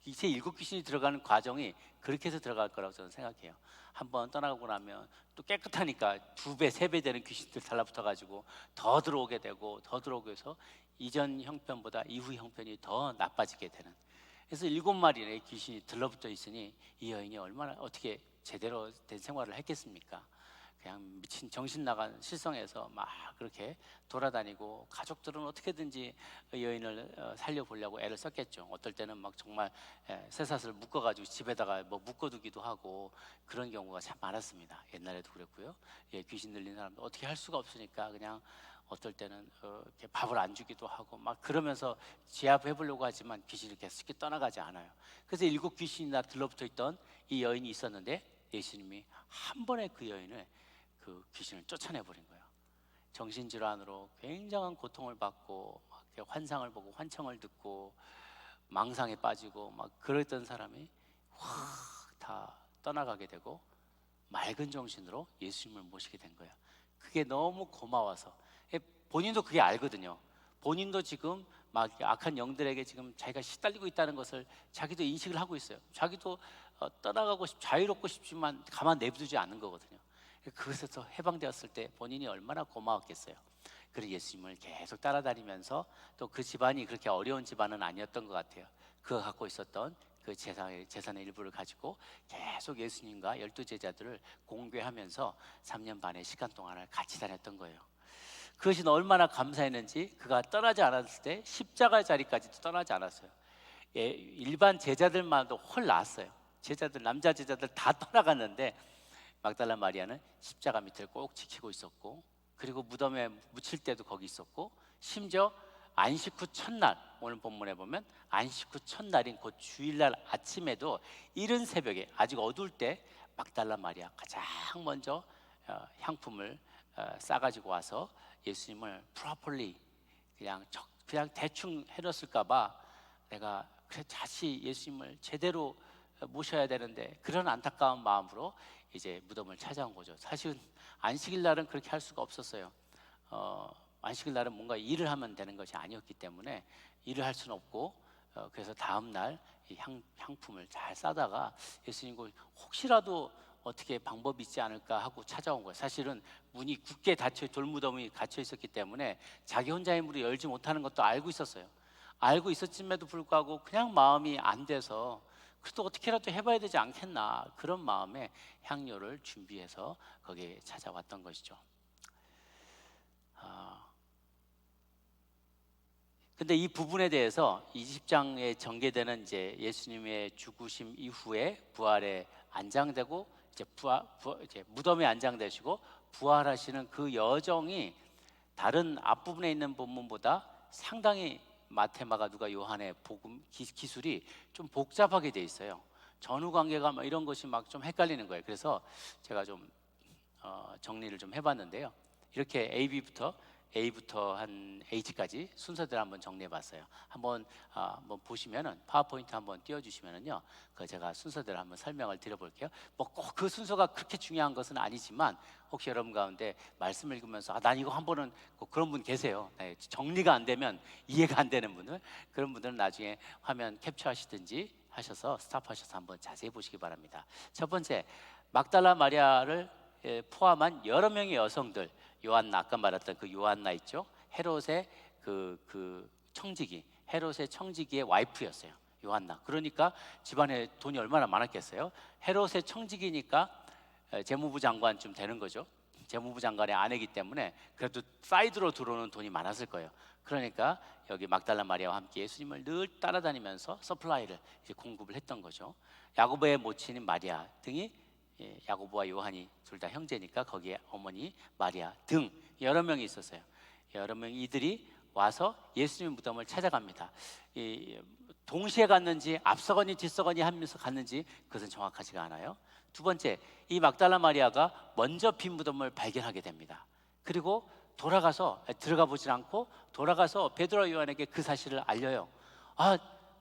[SPEAKER 5] 이제 7 귀신이 들어가는 과정이 그렇게 해서 들어갈 거라고 저는 생각해요. 한번 떠나가고 나면 또 깨끗하니까 2배, 3배 되는 귀신들 달라붙어가지고 더 들어오게 되고 더 들어오게 해서 이전 형편보다 이후 형편이 더 나빠지게 되는. 그래서 7마리의 귀신이 들러붙어 있으니 이 여인이 얼마나 어떻게 제대로 된 생활을 했겠습니까? 그냥 미친 정신 나간 실성에서 막 그렇게 돌아다니고 가족들은 어떻게든지 여인을 살려보려고 애를 썼겠죠. 어떨 때는 막 정말 쇠사슬 묶어가지고 집에다가 뭐 묶어두기도 하고 그런 경우가 참 많았습니다. 옛날에도 그랬고요. 귀신 들린 사람도 어떻게 할 수가 없으니까 그냥 어떨 때는 이렇게 밥을 안 주기도 하고 막 그러면서 제압해 보려고 하지만 귀신이 이렇게 쉽게 떠나가지 않아요. 그래서 7 귀신이나 들러붙어 있던 이 여인이 있었는데 예수님이 한 번에 그 여인을 그 귀신을 쫓아내 버린 거예요. 정신질환으로 굉장한 고통을 받고 막 이렇게 환상을 보고 환청을 듣고 망상에 빠지고 막 그랬던 사람이 확 다 떠나가게 되고 맑은 정신으로 예수님을 모시게 된 거예요. 그게 너무 고마워서 본인도 그게 알거든요. 본인도 지금 막 악한 영들에게 지금 자기가 시달리고 있다는 것을 자기도 인식을 하고 있어요. 자기도 떠나가고 자유롭고 싶지만 가만 내두지 않는 거거든요. 그것에서 해방되었을 때 본인이 얼마나 고마웠겠어요. 그리고 예수님을 계속 따라다니면서 또 그 집안이 그렇게 어려운 집안은 아니었던 것 같아요. 그가 갖고 있었던 그 재산의 일부를 가지고 계속 예수님과 12 제자들을 공개하면서 3년 반의 시간 동안을 같이 다녔던 거예요. 그것이 얼마나 감사했는지 그가 떠나지 않았을 때 십자가 자리까지도 떠나지 않았어요. 예, 일반 제자들만도 홀 나왔어요. 제자들, 남자 제자들 다 떠나갔는데 막달라 마리아는 십자가 밑을 꼭 지키고 있었고, 그리고 무덤에 묻힐 때도 거기 있었고, 심지어 안식 후 첫날, 오늘 본문에 보면 안식 후 첫날인 곧 주일날 아침에도 이른 새벽에 아직 어두울 때 막달라 마리아 가장 먼저 향품을 싸가지고 와서 예수님을 프로퍼리 그냥 대충 해놨을까봐 내가 그래 다시 예수님을 제대로 모셔야 되는데, 그런 안타까운 마음으로 이제 무덤을 찾아온 거죠. 사실은 안식일 날은 그렇게 할 수가 없었어요. 안식일 날은 뭔가 일을 하면 되는 것이 아니었기 때문에 일을 할 수는 없고, 그래서 다음 날 이 향품을 잘 싸다가 예수님 혹시라도 어떻게 방법이 있지 않을까 하고 찾아온 거예요. 사실은 문이 굳게 돌무덤이 닫혀 있었기 때문에 자기 혼자의 문을 열지 못하는 것도 알고 있었어요. 알고 있었음에도 불구하고 그냥 마음이 안 돼서 그래도 어떻게라도 해봐야 되지 않겠나, 그런 마음에 향료를 준비해서 거기에 찾아왔던 것이죠. 근데 이 부분에 대해서 20장에 전개되는 이제 예수님의 죽으심 이후에 부활에 안장되고 이제 무덤에 안장되시고 부활하시는 그 여정이 다른 앞부분에 있는 본문보다 상당히 마태, 마가, 누가, 요한의 복음 기술이 좀 복잡하게 돼 있어요. 전후 관계가 막 이런 것이 막 좀 헷갈리는 거예요. 그래서 제가 좀 정리를 좀 해봤는데요. 이렇게 A부터 한 H까지 순서대로 한번 정리해봤어요. 한번 보시면은 파워포인트 한번 띄워주시면은요, 그 제가 순서대로 한번 설명을 드려볼게요. 뭐 꼭 그 순서가 그렇게 중요한 것은 아니지만 혹시 여러분 가운데 말씀 읽으면서 난 이거 한 번은 꼭 그런 분 계세요. 네, 정리가 안 되면 이해가 안 되는 분들, 그런 분들은 나중에 화면 캡처하시든지 하셔서 스탑하셔서 한번 자세히 보시기 바랍니다. 첫 번째, 막달라 마리아를 포함한 여러 명의 여성들, 요한나, 아까 말했던 그 요한나 있죠? 헤롯의 그 청지기, 헤롯의 청지기의 와이프였어요, 요한나. 그러니까 집안에 돈이 얼마나 많았겠어요? 헤롯의 청지기니까 재무부 장관쯤 되는 거죠. 재무부 장관의 아내이기 때문에 그래도 사이드로 들어오는 돈이 많았을 거예요. 그러니까 여기 막달라 마리아와 함께 예수님을 늘 따라다니면서 서플라이를 이제 공급을 했던 거죠. 야고보의 모친인 마리아 등이, 야고보와 요한이 둘 다 형제니까 거기에 어머니 마리아 등 여러 명이 있었어요. 여러 명 이들이 와서 예수님 무덤을 찾아갑니다. 동시에 갔는지 앞서거니 뒤서거니 하면서 갔는지 그것은 정확하지가 않아요. 두 번째, 이 막달라 마리아가 먼저 빈 무덤을 발견하게 됩니다. 그리고 돌아가서 들어가 보질 않고 돌아가서 베드로와 요한에게 그 사실을 알려요.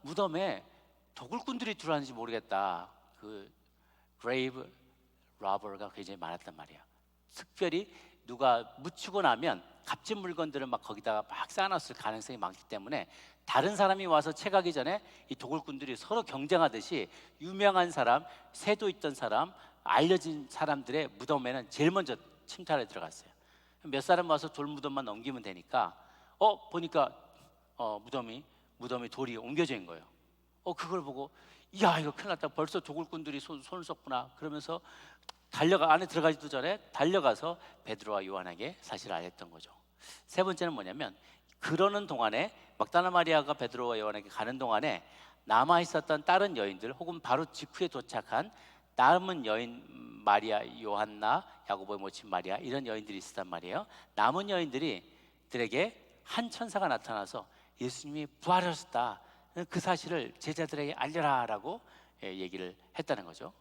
[SPEAKER 5] 무덤에 도굴꾼들이 들어왔는지 모르겠다. 그 grave robber가 굉장히 많았단 말이에요. 특별히 누가 묻히고 나면 값진 물건들을 막 거기다가 막 쌓아놨을 가능성이 많기 때문에 다른 사람이 와서 채가기 전에 이 도굴꾼들이 서로 경쟁하듯이 유명한 사람, 세도 있던 사람, 알려진 사람들의 무덤에는 제일 먼저 침탈에 들어갔어요. 몇 사람 와서 돌무덤만 넘기면 되니까 보니까 무덤이 돌이 옮겨져 있는 거예요. 그걸 보고 야, 이거 큰일 났다, 벌써 도굴꾼들이 손을 썼구나 그러면서 안에 들어가지도 전에 달려가서 베드로와 요한에게 사실을 알렸던 거죠. 세 번째는 뭐냐면, 그러는 동안에 막달라 마리아가 베드로와 요한에게 가는 동안에 남아 있었던 다른 여인들 혹은 바로 직후에 도착한 남은 여인, 마리아, 요한나, 야고보의 모친 마리아, 이런 여인들이 있었단 말이에요. 남은 여인들에게 한 천사가 나타나서 예수님이 부활하셨다, 그 사실을 제자들에게 알려라라고 얘기를 했다는 거죠.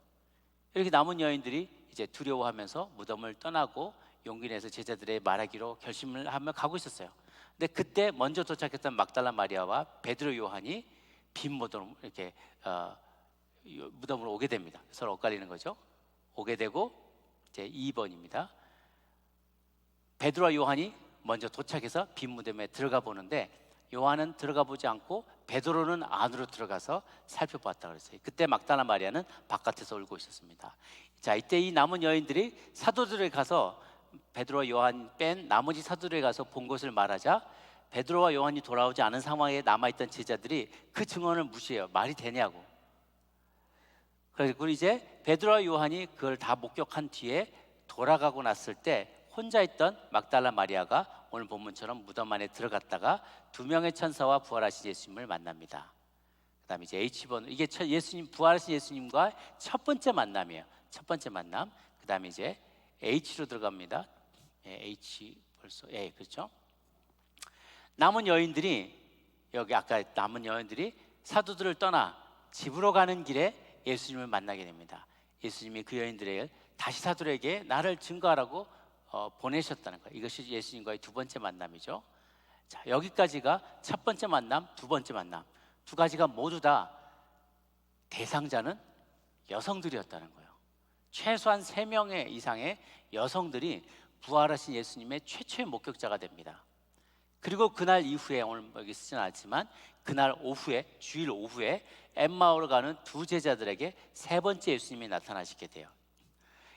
[SPEAKER 5] 이렇게 남은 여인들이 이제 두려워하면서 무덤을 떠나고 용기 내서 제자들의 말하기로 결심을 하며 가고 있었어요. 근데 그때 먼저 도착했던 막달라 마리아와 베드로, 요한이 빈 무덤 이렇게 무덤으로 오게 됩니다. 서로 엇갈리는 거죠. 오게 되고 이제 2번입니다. 베드로와 요한이 먼저 도착해서 빈 무덤에 들어가 보는데 요한은 들어가 보지 않고 베드로는 안으로 들어가서 살펴봤다 그랬어요. 그때 막달라 마리아는 바깥에서 울고 있었습니다. 자, 이때 이 남은 여인들이 사도들에 가서 베드로와 요한 뺀 나머지 사도들에 가서 본 것을 말하자 베드로와 요한이 돌아오지 않은 상황에 남아있던 제자들이 그 증언을 무시해요. 말이 되냐고. 그리고 이제 베드로와 요한이 그걸 다 목격한 뒤에 돌아가고 났을 때 혼자 있던 막달라 마리아가 오늘 본문처럼 무덤 안에 들어갔다가 두 명의 천사와 부활하신 예수님을 만납니다. 그다음에 이제 H번 이게 예수님 부활하신 예수님과 첫 번째 만남이에요. 첫 번째 만남. 그다음에 이제 H로 들어갑니다. H 벌써 그렇죠? 남은 여인들이 여기 아까 남은 여인들이 사도들을 떠나 집으로 가는 길에 예수님을 만나게 됩니다. 예수님이 그 여인들에게 다시 사도들에게 나를 증거하라고 보내셨다는 거예요. 이것이 예수님과의 두 번째 만남이죠. 자, 여기까지가 첫 번째 만남, 두 번째 만남. 두 가지가 모두 다 대상자는 여성들이었다는 거예요. 최소한 3명의 이상의 여성들이 부활하신 예수님의 최초의 목격자가 됩니다. 그리고 그날 이후에 오늘 여기 쓰지는 않지만 그날 오후에 주일 오후에 엠마오로 가는 두 제자들에게 세 번째 예수님이 나타나시게 돼요.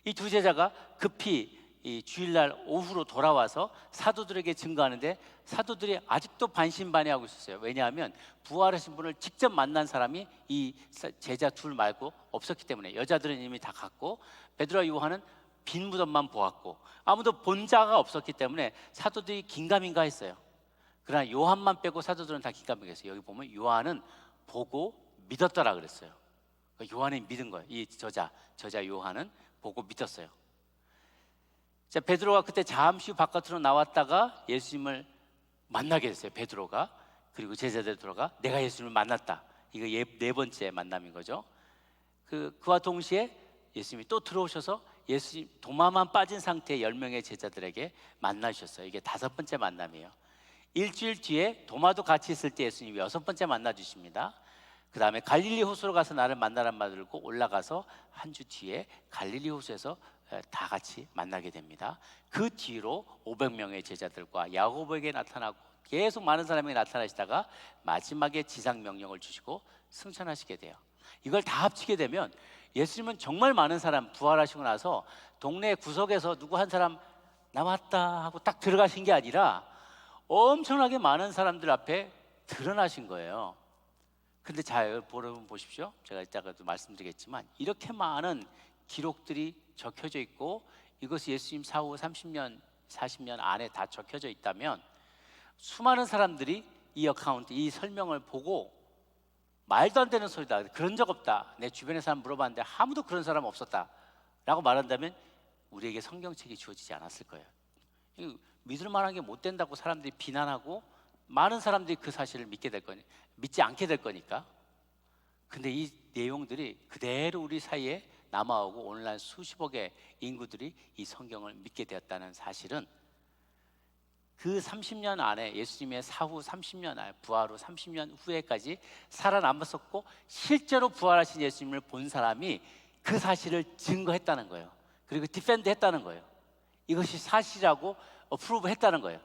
[SPEAKER 5] 이 두 제자가 급히 이 주일날 오후로 돌아와서 사도들에게 증거하는데 사도들이 아직도 반신반의하고 있었어요. 왜냐하면 부활하신 분을 직접 만난 사람이 이 제자 둘 말고 없었기 때문에 여자들은 이미 다 갔고 베드로와 요한은 빈 무덤만 보았고 아무도 본 자가 없었기 때문에 사도들이 긴가민가 했어요. 그러나 요한만 빼고 사도들은 다 긴가민가했어요. 여기 보면 요한은 보고 믿었더라 그랬어요. 요한이 믿은 거예요. 이 저자 요한은 보고 믿었어요. 자, 베드로가 그때 잠시 후 바깥으로 나왔다가 예수님을 만나게 됐어요. 베드로가. 그리고 제자들 들어가 내가 예수님을 만났다. 이거 네 번째 만남인 거죠. 그와 동시에 예수님이 또 들어오셔서 예수님 도마만 빠진 상태의 10명의 제자들에게 만나주셨어요. 이게 5번째 만남이에요. 일주일 뒤에 도마도 같이 있을 때 예수님이 6번째 만나 주십니다. 그 다음에 갈릴리 호수로 가서 나를 만나란 말 들고 올라가서 한 주 뒤에 갈릴리 호수에서 다 같이 만나게 됩니다. 그 뒤로 500명의 제자들과 야고보에게 나타나고 계속 많은 사람에게 나타나시다가 마지막에 지상 명령을 주시고 승천하시게 돼요. 이걸 다 합치게 되면 예수님은 정말 많은 사람 부활하시고 나서 동네 구석에서 누구 한 사람 나왔다 하고 딱 들어가신 게 아니라 엄청나게 많은 사람들 앞에 드러나신 거예요. 근데 자, 여러분 보십시오. 제가 이따가도 말씀드리겠지만 이렇게 많은 기록들이 적혀져 있고 이것이 예수님 사후 30년, 40년 안에 다 적혀져 있다면 수많은 사람들이 이 어카운트, 이 설명을 보고 말도 안 되는 소리다. 그런 적 없다. 내 주변의 사람 물어봤는데 아무도 그런 사람 없었다. 라고 말한다면 우리에게 성경책이 주어지지 않았을 거예요. 믿을 만한 게 못 된다고 사람들이 비난하고 많은 사람들이 그 사실을 믿지 않게 될 거니까. 근데 이 내용들이 그대로 우리 사이에 남아오고 오늘날 수십억의 인구들이 이 성경을 믿게 되었다는 사실은 그 30년 안에 예수님의 사후 30년 안에 부활 후 30년 후에까지 살아남았었고 실제로 부활하신 예수님을 본 사람이 그 사실을 증거했다는 거예요. 그리고 디펜드 했다는 거예요. 이것이 사실이라고 프루브 했다는 거예요.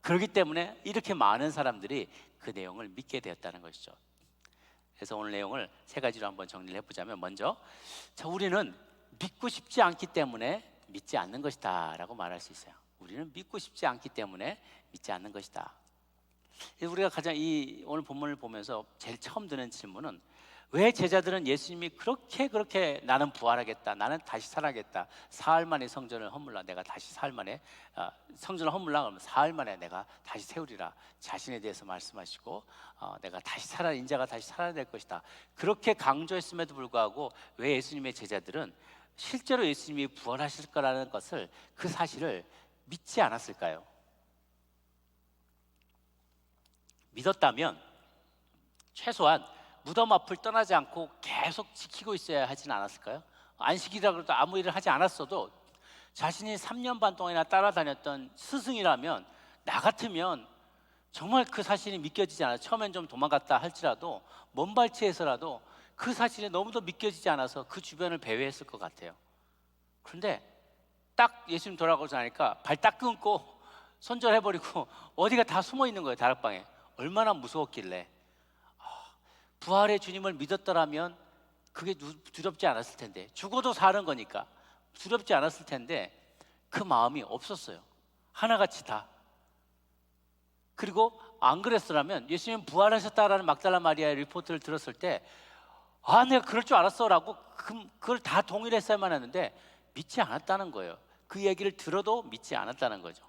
[SPEAKER 5] 그렇기 때문에 이렇게 많은 사람들이 그 내용을 믿게 되었다는 것이죠. 그래서 오늘 내용을 세 가지로 한번 정리를 해보자면 먼저 우리는 믿고 싶지 않기 때문에 믿지 않는 것이다 라고 말할 수 있어요. 우리는 믿고 싶지 않기 때문에 믿지 않는 것이다. 우리가 가장 이 오늘 본문을 보면서 제일 처음 드는 질문은 왜 제자들은 예수님이 그렇게 나는 부활하겠다, 나는 다시 살아겠다, 사흘 만에 성전을 허물라, 내가 다시 사흘 만에 성전을 허물라 그러면 사흘 만에 내가 다시 세우리라 자신에 대해서 말씀하시고 내가 다시 인자가 다시 살아야 될 것이다 그렇게 강조했음에도 불구하고 왜 예수님의 제자들은 실제로 예수님이 부활하실 거라는 것을 그 사실을 믿지 않았을까요? 믿었다면 최소한 무덤 앞을 떠나지 않고 계속 지키고 있어야 하지는 않았을까요? 안식이라 그래도 아무 일을 하지 않았어도 자신이 3년 반 동안이나 따라다녔던 스승이라면 나 같으면 정말 그 사실이 믿겨지지 않아서 처음엔 좀 도망갔다 할지라도 먼 발치에서라도 그 사실이 너무도 믿겨지지 않아서 그 주변을 배회했을 것 같아요. 그런데 딱 예수님 돌아가고 나니까 발 딱 끊고 손절해버리고 어디가 다 숨어 있는 거예요. 다락방에. 얼마나 무서웠길래. 부활의 주님을 믿었더라면 그게 두렵지 않았을 텐데, 죽어도 사는 거니까 두렵지 않았을 텐데 그 마음이 없었어요. 하나같이 다. 그리고 안 그랬더라면 예수님 부활하셨다라는 막달라 마리아의 리포트를 들었을 때 내가 그럴 줄 알았어 라고 그걸 다 동일했어야만 했는데 믿지 않았다는 거예요. 그 얘기를 들어도 믿지 않았다는 거죠.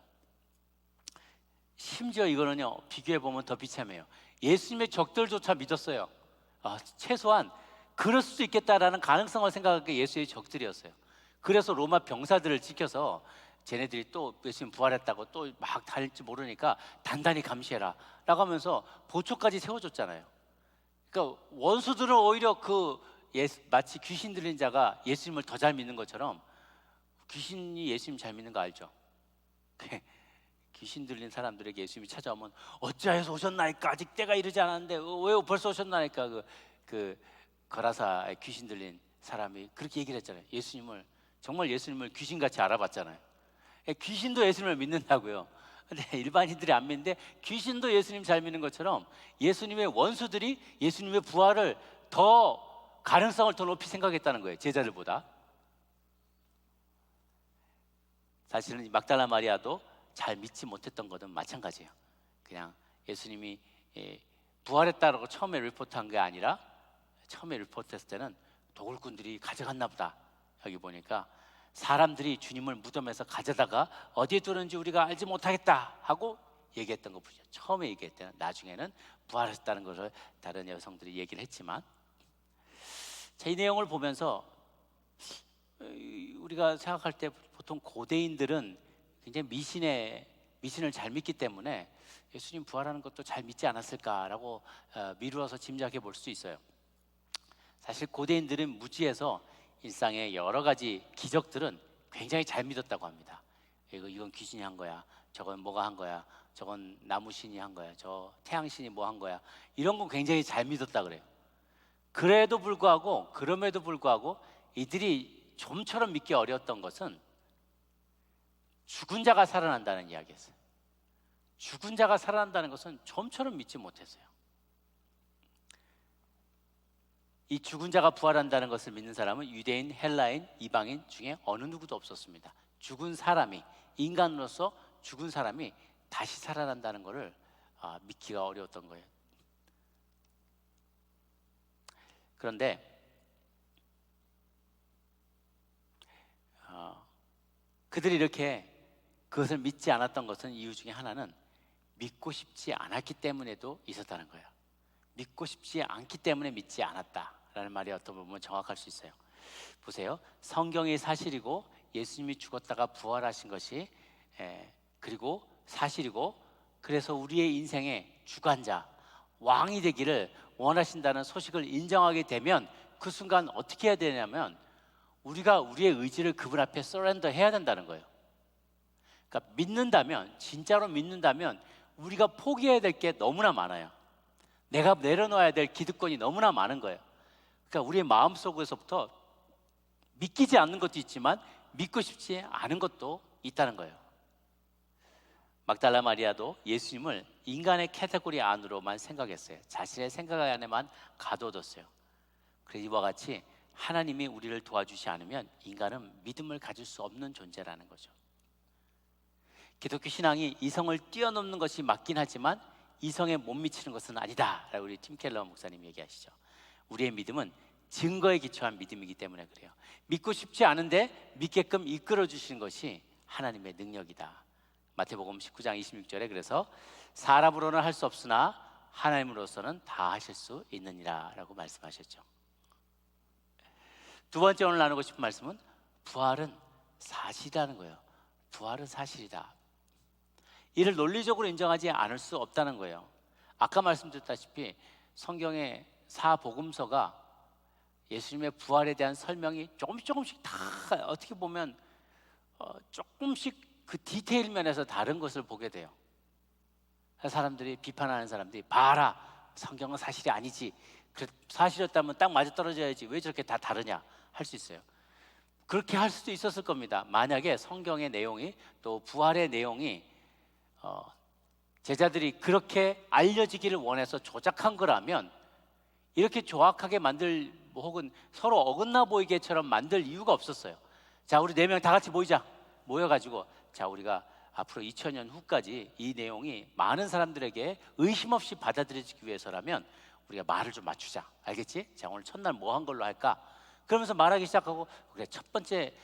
[SPEAKER 5] 심지어 이거는요, 비교해 보면 더 비참해요. 예수님의 적들조차 믿었어요. 최소한 그럴 수도 있겠다라는 가능성을 생각한 게 예수의 적들이었어요. 그래서 로마 병사들을 지켜서 쟤네들이 또 예수님 부활했다고 또 막 다닐지 모르니까 단단히 감시해라 라고 하면서 보초까지 세워줬잖아요. 그러니까 원수들은 오히려 마치 귀신 들린 자가 예수님을 더 잘 믿는 것처럼, 귀신이 예수님 잘 믿는 거 알죠? 귀신 들린 사람들에게 예수님이 찾아오면 어찌하여서 오셨나이까, 아직 때가 이르지 않았는데 왜 벌써 오셨나이까. 그 거라사에 귀신 들린 사람이 그렇게 얘기를 했잖아요. 정말 예수님을 귀신같이 알아봤잖아요. 귀신도 예수님을 믿는다고요. 근데 일반인들이 안 믿는데 귀신도 예수님 잘 믿는 것처럼 예수님의 원수들이 예수님의 부활을 가능성을 더 높이 생각했다는 거예요, 제자들보다. 사실은 막달라 마리아도 잘 믿지 못했던 것은 마찬가지예요. 그냥 예수님이 부활했다라고 처음에 리포트한 게 아니라, 처음에 리포트했을 때는 도굴꾼들이 가져갔나 보다. 여기 보니까 사람들이 주님을 무덤에서 가져다가 어디에 두는지 우리가 알지 못하겠다 하고 얘기했던 것 뿐이죠. 처음에 얘기했을 때는. 나중에는 부활했다는 것을 다른 여성들이 얘기를 했지만, 이 내용을 보면서 우리가 생각할 때 보통 고대인들은 굉장히 미신을 잘 믿기 때문에 예수님 부활하는 것도 잘 믿지 않았을까라고 미루어서 짐작해 볼 수 있어요. 사실 고대인들은 무지에서 일상의 여러 가지 기적들은 굉장히 잘 믿었다고 합니다. 이건 귀신이 한 거야, 저건 뭐가 한 거야, 저건 나무신이 한 거야, 저 태양신이 뭐 한 거야, 이런 건 굉장히 잘 믿었다 그래요. 그럼에도 불구하고 이들이 좀처럼 믿기 어려웠던 것은 죽은 자가 살아난다는 이야기였어요. 죽은 자가 살아난다는 것은 좀처럼 믿지 못했어요. 이 죽은 자가 부활한다는 것을 믿는 사람은 유대인, 헬라인, 이방인 중에 어느 누구도 없었습니다. 죽은 사람이, 인간으로서 죽은 사람이 다시 살아난다는 것을 믿기가 어려웠던 거예요. 그런데 그들이 이렇게 그것을 믿지 않았던 것은 이유 중에 하나는 믿고 싶지 않았기 때문에도 있었다는 거예요. 믿고 싶지 않기 때문에 믿지 않았다라는 말이 어떤 부분 정확할 수 있어요. 보세요, 성경이 사실이고 예수님이 죽었다가 부활하신 것이 그리고 사실이고, 그래서 우리의 인생의 주관자, 왕이 되기를 원하신다는 소식을 인정하게 되면 그 순간 어떻게 해야 되냐면 우리가 우리의 의지를 그분 앞에 서렌더 해야 된다는 거예요. 그러니까 믿는다면, 진짜로 믿는다면 우리가 포기해야 될 게 너무나 많아요. 내가 내려놓아야 될 기득권이 너무나 많은 거예요. 그러니까 우리의 마음속에서부터 믿기지 않는 것도 있지만 믿고 싶지 않은 것도 있다는 거예요. 막달라 마리아도 예수님을 인간의 카테고리 안으로만 생각했어요. 자신의 생각 안에만 가둬뒀어요. 그래서 이와 같이 하나님이 우리를 도와주지 않으면 인간은 믿음을 가질 수 없는 존재라는 거죠. 기독교 신앙이 이성을 뛰어넘는 것이 맞긴 하지만 이성에 못 미치는 것은 아니다 라고 우리 팀 켈러 목사님 얘기하시죠. 우리의 믿음은 증거에 기초한 믿음이기 때문에 그래요. 믿고 싶지 않은데 믿게끔 이끌어 주시는 것이 하나님의 능력이다. 마태복음 19장 26절에 그래서 사람으로는 할 수 없으나 하나님으로서는 다 하실 수 있느니라 라고 말씀하셨죠. 두 번째 오늘 나누고 싶은 말씀은 부활은 사실이라는 거예요. 부활은 사실이다. 이를 논리적으로 인정하지 않을 수 없다는 거예요. 아까 말씀드렸다시피 성경의 사복음서가 예수님의 부활에 대한 설명이 조금씩 다 어떻게 보면 조금씩 그 디테일 면에서 다른 것을 보게 돼요. 사람들이 비판하는 사람들이 봐라, 성경은 사실이 아니지, 사실이었다면 딱 맞아떨어져야지 왜 저렇게 다 다르냐 할 수 있어요. 그렇게 할 수도 있었을 겁니다. 만약에 성경의 내용이 또 부활의 내용이 제자들이 그렇게 알려지기를 원해서 조작한 거라면 이렇게 조악하게 만들 혹은 서로 어긋나 보이게처럼 만들 이유가 없었어요. 자, 우리 4명 다 같이 모여가지고 자, 우리가 앞으로 2000년 후까지 이 내용이 많은 사람들에게 의심 없이 받아들여지기 위해서라면 우리가 말을 좀 맞추자, 알겠지? 자, 오늘 첫날 뭐 한 걸로 할까? 그러면서 말하기 시작하고, 그래, 첫 번째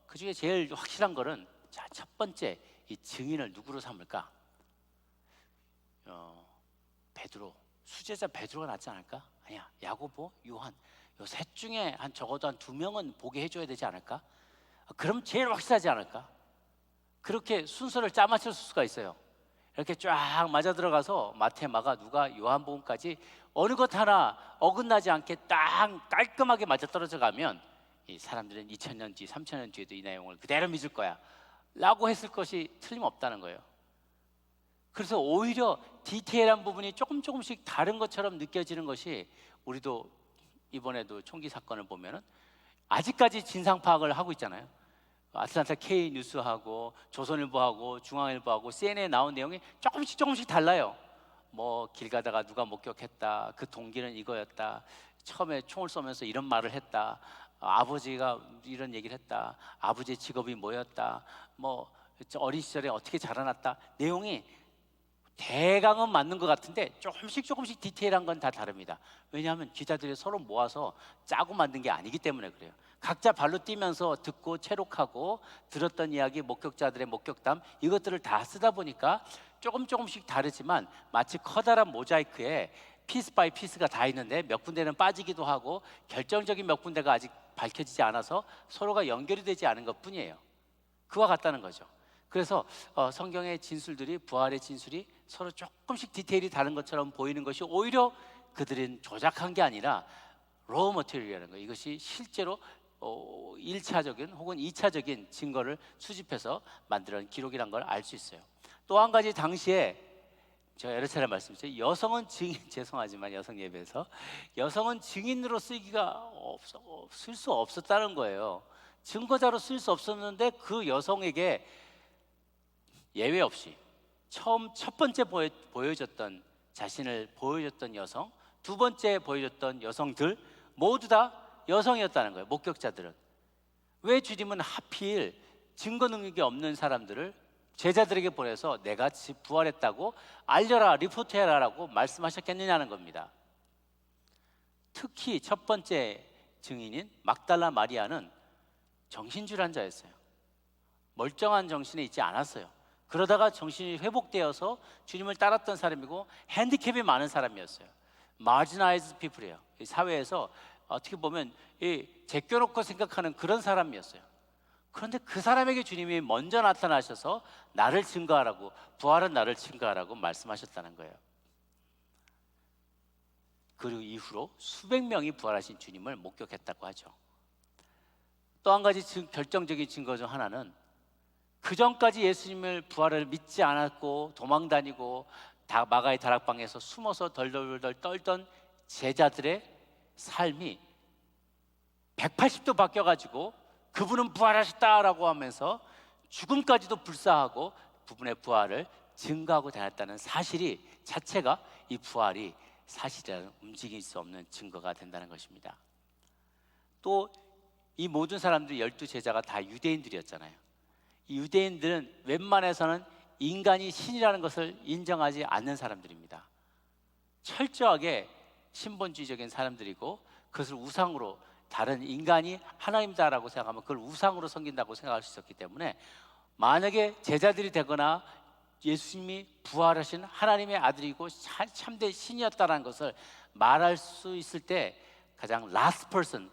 [SPEAKER 5] 그 중에 제일 확실한 거는 자, 첫 번째 이 증인을 누구로 삼을까? 베드로, 수제자 베드로가 낫지 않을까? 아니야, 야고보, 요한, 요 셋 중에 한 적어도 한 2명은 보게 해줘야 되지 않을까? 그럼 제일 확실하지 않을까? 그렇게 순서를 짜맞출 수가 있어요. 이렇게 쫙 맞아 들어가서 마태, 마가, 누가, 요한복음까지 어느 것 하나 어긋나지 않게 딱 깔끔하게 맞아 떨어져 가면 이 사람들은 2000년 뒤, 3000년 뒤에도 이 내용을 그대로 믿을 거야 라고 했을 것이 틀림없다는 거예요. 그래서 오히려 디테일한 부분이 조금씩 다른 것처럼 느껴지는 것이, 우리도 이번에도 총기 사건을 보면은 아직까지 진상 파악을 하고 있잖아요. 아틀란타 K 뉴스하고 조선일보하고 중앙일보하고 CNN에 나온 내용이 조금씩 달라요. 뭐 길 가다가 누가 목격했다, 그 동기는 이거였다, 처음에 총을 쏘면서 이런 말을 했다, 아버지가 이런 얘기를 했다, 아버지의 직업이 뭐였다, 뭐 어린 시절에 어떻게 자라났다, 내용이 대강은 맞는 것 같은데 조금씩 디테일한 건 다 다릅니다. 왜냐하면 기자들이 서로 모아서 짜고 만든 게 아니기 때문에 그래요. 각자 발로 뛰면서 듣고 체록하고 들었던 이야기, 목격자들의 목격담, 이것들을 다 쓰다 보니까 조금씩 다르지만 마치 커다란 모자이크에 피스 바이 피스가 다 있는데 몇 군데는 빠지기도 하고 결정적인 몇 군데가 아직 밝혀지지 않아서 서로가 연결이 되지 않은 것 뿐이에요. 그와 같다는 거죠. 그래서 성경의 진술들이, 부활의 진술이 서로 조금씩 디테일이 다른 것처럼 보이는 것이 오히려 그들은 조작한 게 아니라 로우 머티리얼이라는 거예요. 이것이 실제로 1차적인 혹은 2차적인 증거를 수집해서 만들어낸 기록이라는 걸 알 수 있어요. 또 한 가지, 당시에 제가 여러 차례 말씀드렸죠. 여성은 증인, 죄송하지만 여성 예배에서 여성은 증인으로 쓰기가 쓸 수 없었다는 거예요. 증거자로 쓸 수 없었는데 그 여성에게 예외 없이 첫 번째 보여줬던, 자신을 보여줬던 여성, 두 번째 보여줬던 여성들 모두 다 여성이었다는 거예요. 목격자들은. 왜 주님은 하필 증거 능력이 없는 사람들을 제자들에게 보내서 내가 부활했다고 알려라, 리포트해라라고 말씀하셨겠느냐는 겁니다. 특히 첫 번째 증인인 막달라 마리아는 정신질환자였어요. 멀쩡한 정신에 있지 않았어요. 그러다가 정신이 회복되어서 주님을 따랐던 사람이고 핸디캡이 많은 사람이었어요. marginalized people이에요. 이 사회에서 어떻게 보면 제껴놓고 생각하는 그런 사람이었어요. 그런데 그 사람에게 주님이 먼저 나타나셔서 나를 증거하라고, 부활은 나를 증거하라고 말씀하셨다는 거예요. 그리고 이후로 수백 명이 부활하신 주님을 목격했다고 하죠. 또 한 가지 결정적인 증거 중 하나는, 그 전까지 예수님을 부활을 믿지 않았고 도망다니고 마가의 다락방에서 숨어서 덜덜덜 떨던 제자들의 삶이 180도 바뀌어가지고 그분은 부활하셨다라고 하면서 죽음까지도 불사하고 그분의 부활을 증거하고 다녔다는 사실이 자체가 이 부활이 사실이라는 움직일 수 없는 증거가 된다는 것입니다. 또 이 모든 사람들이 12제자가 다 유대인들이었잖아요. 이 유대인들은 웬만해서는 인간이 신이라는 것을 인정하지 않는 사람들입니다. 철저하게 신본주의적인 사람들이고, 그것을 우상으로, 다른 인간이 하나님이다라고 생각하면 그걸 우상으로 섬긴다고 생각할 수 있었기 때문에, 만약에 제자들이 되거나 예수님이 부활하신 하나님의 아들이고 참된 신이었다는 것을 말할 수 있을 때 가장 last person,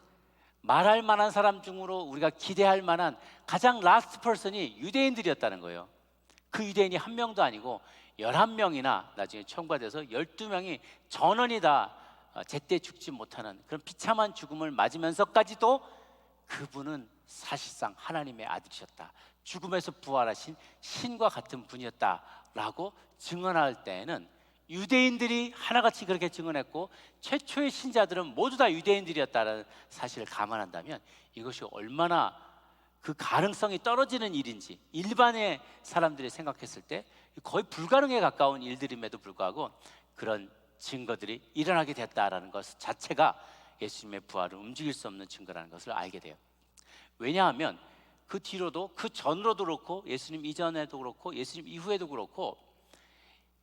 [SPEAKER 5] 말할 만한 사람 중으로 우리가 기대할 만한 가장 라스트 퍼슨이 유대인들이었다는 거예요. 그 유대인이 한 명도 아니고 11명이나 나중에 첨가돼서 12명이 전원이 다 제때 죽지 못하는 그런 비참한 죽음을 맞으면서까지도 그분은 사실상 하나님의 아들이셨다, 죽음에서 부활하신 신과 같은 분이었다라고 증언할 때에는, 유대인들이 하나같이 그렇게 증언했고 최초의 신자들은 모두 다 유대인들이었다는 사실을 감안한다면 이것이 얼마나 그 가능성이 떨어지는 일인지 일반의 사람들이 생각했을 때 거의 불가능에 가까운 일들임에도 불구하고 그런 증거들이 일어나게 됐다라는 것 자체가 예수님의 부활을 움직일 수 없는 증거라는 것을 알게 돼요. 왜냐하면 그 뒤로도, 그 전으로도 그렇고 예수님 이전에도 그렇고 예수님 이후에도 그렇고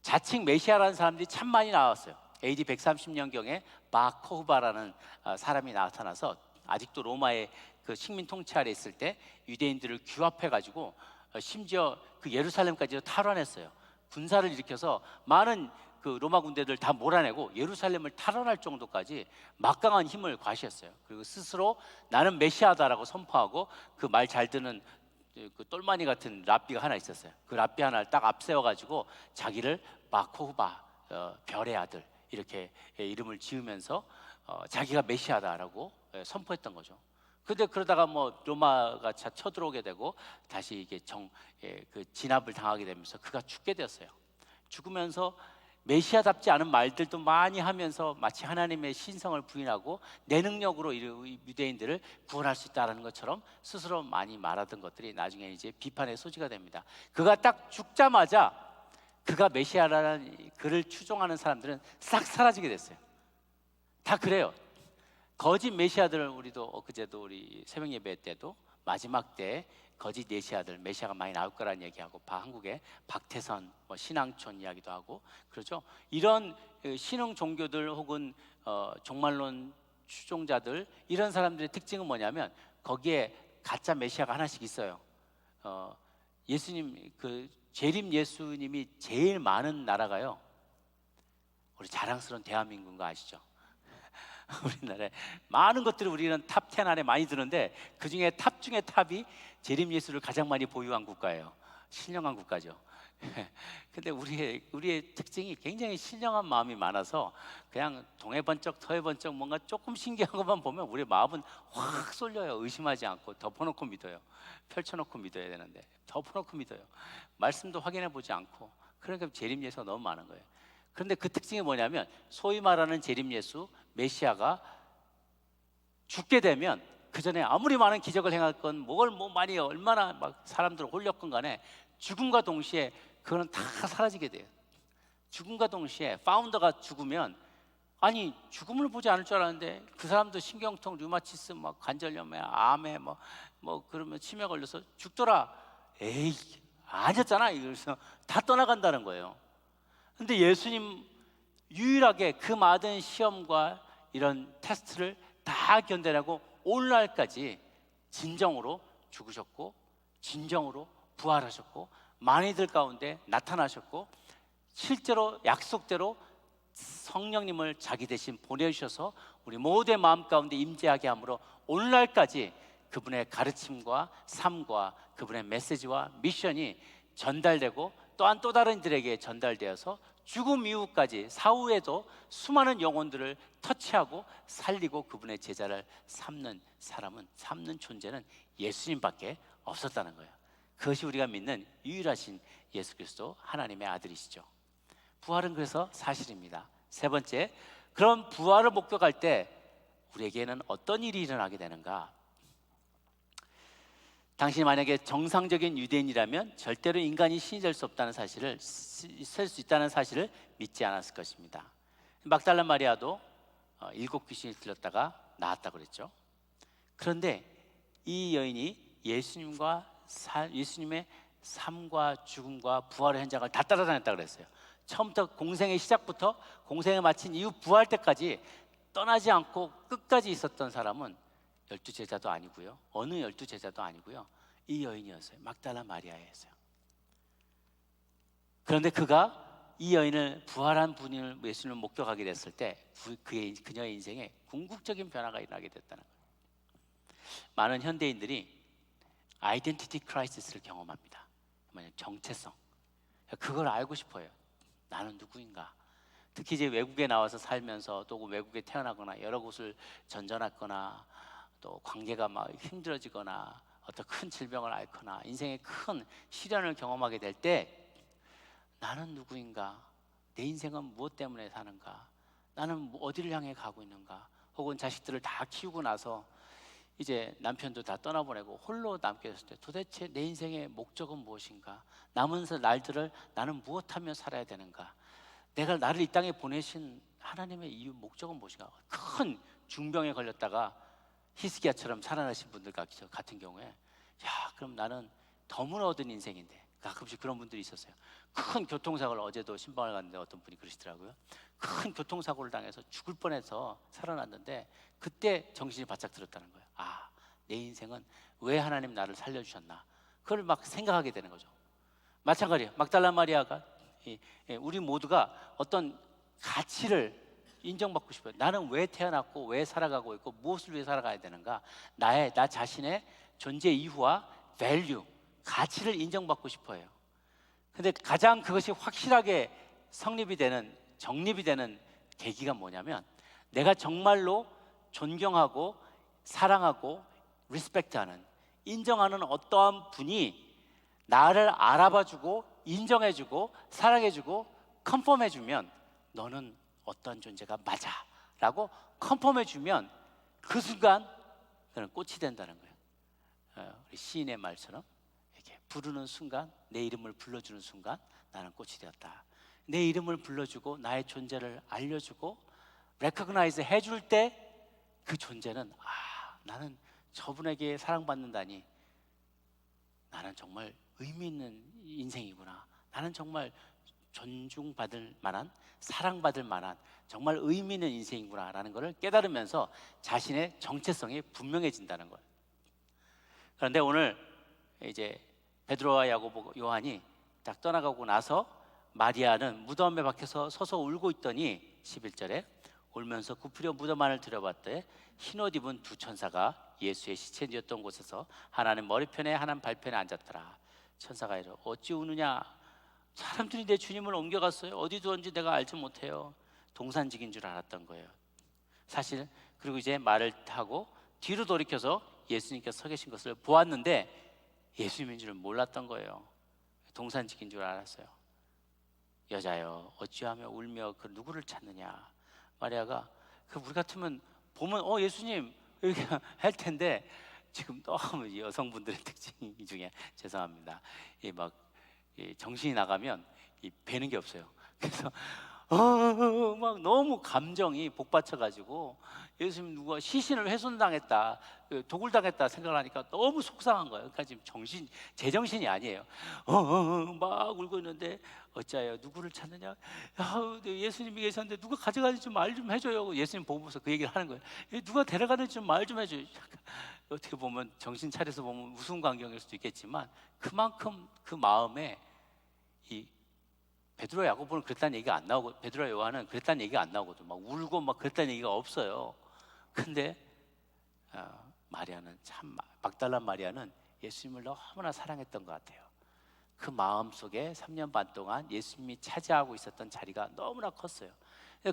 [SPEAKER 5] 자칭 메시아라는 사람들이 참 많이 나왔어요. AD 130년경에 바코흐바라는 사람이 나타나서 아직도 로마의 그 식민 통치 아래 있을 때 유대인들을 규합해가지고 심지어 그 예루살렘까지도 탈환했어요. 군사를 일으켜서 많은 그 로마 군대들 다 몰아내고 예루살렘을 탈환할 정도까지 막강한 힘을 과시했어요. 그리고 스스로 나는 메시아다라고 선포하고 그 말 잘 듣는 그 똘마니 같은 랍비가 하나 있었어요. 그 랍비 하나를 딱 앞세워가지고 자기를 바코바 별의 아들 이렇게 이름을 지으면서 자기가 메시아다라고 선포했던 거죠. 근데 그러다가 뭐 로마가 쳐들어오게 되고 다시 이게 그 진압을 당하게 되면서 그가 죽게 되었어요. 죽으면서 메시아답지 않은 말들도 많이 하면서 마치 하나님의 신성을 부인하고 내 능력으로 유대인들을 구원할 수 있다는 것처럼 스스로 많이 말하던 것들이 나중에 이제 비판의 소지가 됩니다. 그가 딱 죽자마자 그가 메시아라는 그를 추종하는 사람들은 싹 사라지게 됐어요. 다 그래요. 거짓 메시아들을 우리도 엊그제도 우리 새벽 예배 때도 마지막 때 거짓 메시아들 메시아가 많이 나올 거라는 얘기하고 한국에 박태선 신앙촌 이야기도 하고 그렇죠. 이런 신흥 종교들 혹은 종말론 추종자들 이런 사람들의 특징은 뭐냐면 거기에 가짜 메시아가 하나씩 있어요. 예수님 그 재림 예수님이 제일 많은 나라가요. 우리 자랑스러운 대한민국인 거 아시죠? 우리나라에 많은 것들을 우리는 탑 10 안에 많이 드는데 그 중에 탑 중에 탑이 재림 예수를 가장 많이 보유한 국가예요. 신령한 국가죠. 근데 우리의 특징이 굉장히 신령한 마음이 많아서 그냥 동해 번쩍 서해 번쩍 뭔가 조금 신기한 것만 보면 우리 마음은 확 쏠려요. 의심하지 않고 덮어놓고 믿어요. 펼쳐놓고 믿어야 되는데 덮어놓고 믿어요. 말씀도 확인해 보지 않고. 그러니까 재림 예수가 너무 많은 거예요. 그런데 그 특징이 뭐냐면 소위 말하는 재림 예수 메시아가 죽게 되면 그 전에 아무리 많은 기적을 행했건 뭘 뭐 많이 얼마나 막 사람들을 홀렸건 간에 죽음과 동시에 그거는 다 사라지게 돼요. 죽음과 동시에 파운더가 죽으면 아니 죽음을 보지 않을 줄 알았는데 그 사람도 신경통, 류마티스, 막 관절염에 암에 뭐 그러면 치매 걸려서 죽더라. 에이 아니었잖아. 이러면서 다 떠나간다는 거예요. 근데 예수님 유일하게 그 많은 시험과 이런 테스트를 다 견뎌내고 오늘날까지 진정으로 죽으셨고 진정으로 부활하셨고 많이들 가운데 나타나셨고 실제로 약속대로 성령님을 자기 대신 보내주셔서 우리 모두의 마음 가운데 임재하게 함으로 오늘날까지 그분의 가르침과 삶과 그분의 메시지와 미션이 전달되고 또한 또 다른 이들에게 전달되어서 죽음 이후까지 사후에도 수많은 영혼들을 터치하고 살리고 그분의 제자를 삼는 존재는 예수님밖에 없었다는 거예요. 그것이 우리가 믿는 유일하신 예수 그리스도 하나님의 아들이시죠. 부활은 그래서 사실입니다. 세 번째, 그런 부활을 목격할 때 우리에게는 어떤 일이 일어나게 되는가? 당신이 만약에 정상적인 유대인이라면 절대로 인간이 신이 될 수 없다는 사실을 셀 수 있다는 사실을 믿지 않았을 것입니다. 막달라 마리아도 7 귀신이 들렸다가 나았다고 그랬죠. 그런데 이 여인이 예수님의 삶과 죽음과 부활의 현장을 다 따라다녔다고 그랬어요. 처음부터 공생의 시작부터 공생에 마친 이후 부활 때까지 떠나지 않고 끝까지 있었던 사람은 12제자도 아니고요. 어느 12제자도 아니고요. 이 여인이었어요. 막달라 마리아였어요. 그런데 그가 이 여인을 부활한 분을 예수님을 목격하게 됐을 때 그녀의 인생에 궁극적인 변화가 일어나게 됐다는 거예요. 많은 현대인들이 아이덴티티 크라이시스를 경험합니다. 정체성. 그걸 알고 싶어요. 나는 누구인가? 특히 이제 외국에 나와서 살면서 또 외국에 태어나거나 여러 곳을 전전했거나 또 관계가 막 힘들어지거나 어떤 큰 질병을 앓거나 인생의 큰 시련을 경험하게 될 때 나는 누구인가? 내 인생은 무엇 때문에 사는가? 나는 어디를 향해 가고 있는가? 혹은 자식들을 다 키우고 나서 이제 남편도 다 떠나보내고 홀로 남게 됐을 때 도대체 내 인생의 목적은 무엇인가? 남은 날들을 나는 무엇하며 살아야 되는가? 내가 나를 이 땅에 보내신 하나님의 이유 목적은 무엇인가? 큰 중병에 걸렸다가 히스기야처럼 살아나신 분들 같은 경우에 야 그럼 나는 덤을 얻은 인생인데 가끔씩 그런 분들이 있었어요. 큰 교통사고를 어제도 신방을 갔는데 어떤 분이 그러시더라고요. 큰 교통사고를 당해서 죽을 뻔해서 살아났는데 그때 정신이 바짝 들었다는 거예요. 아, 내 인생은 왜 하나님 나를 살려주셨나? 그걸 막 생각하게 되는 거죠. 마찬가지예요. 막달라 마리아가 우리 모두가 어떤 가치를 인정받고 싶어요. 나는 왜 태어났고 왜 살아가고 있고 무엇을 위해 살아가야 되는가? 나 자신의 존재 이유와 밸류, 가치를 인정받고 싶어요. 근데 가장 그것이 확실하게 성립이 되는, 정립이 되는 계기가 뭐냐면, 내가 정말로 존경하고 사랑하고 리스펙트하는, 인정하는 어떠한 분이 나를 알아봐주고 인정해주고 사랑해주고 컨펌해주면, 너는 어떠한 존재가 맞아 라고 컨펌해주면 그 순간 그는 꽃이 된다는 거예요. 우리 시인의 말처럼 이렇게 부르는 순간, 내 이름을 불러주는 순간 나는 꽃이 되었다. 내 이름을 불러주고 나의 존재를 알려주고 레코그나이즈 해줄 때 그 존재는, 나는 저분에게 사랑받는다니, 나는 정말 의미 있는 인생이구나, 나는 정말 존중받을 만한, 사랑받을 만한 정말 의미 있는 인생이구나 라는 것을 깨달으면서 자신의 정체성이 분명해진다는 거예요. 그런데 오늘 이제 베드로와 야고보, 요한이 딱 떠나가고 나서 마리아는 무덤 앞에 밖에서 서서 울고 있더니 11절에 울면서 굽히려 무덤 안을 들여봤더니 흰옷 입은 두 천사가 예수의 시체지었던 곳에서 하나는 머리편에 하나는 발편에 앉았더라. 천사가 이르 어찌 우느냐? 사람들이 내 주님을 옮겨갔어요. 어디 두었는지 내가 알지 못해요. 동산직인 줄 알았던 거예요. 사실 그리고 이제 말을 타고 뒤로 돌이켜서 예수님께서 서 계신 것을 보았는데 예수님인 줄은 몰랐던 거예요. 동산직인 줄 알았어요. 여자여 어찌하며 울며 그 누구를 찾느냐? 마리아가 우리 같으면 보면 예수님 이렇게 할 텐데, 지금 너무 여성분들의 특징 중에 죄송합니다. 정신이 나가면 배는 게 없어요. 그래서 막 너무 감정이 복받쳐가지고 예수님 누가 시신을 훼손당했다, 도굴당했다 생각을 하니까 너무 속상한 거예요. 그러니까 지금 제정신이 아니에요. 막 울고 있는데 어찌하여 누구를 찾느냐? 예수님이 계셨는데 누가 가져가는지 좀 말 좀 해줘요. 예수님 보고서 그 얘기를 하는 거예요. 누가 데려가는지 좀 말 좀 해줘요. 어떻게 보면 정신 차려서 보면 우스운 광경일 수도 있겠지만 그만큼 그 마음에 이 베드로 야고보는 그랬다는 얘기가 안 나오고, 베드로 요한은 그랬다는 얘기가 안 나오거든. 막 울고 막 그랬다는 얘기가 없어요. 근데 마리아는 참, 막달라 마리아는 예수님을 너무나 사랑했던 것 같아요. 그 마음 속에 3년 반 동안 예수님이 차지하고 있었던 자리가 너무나 컸어요.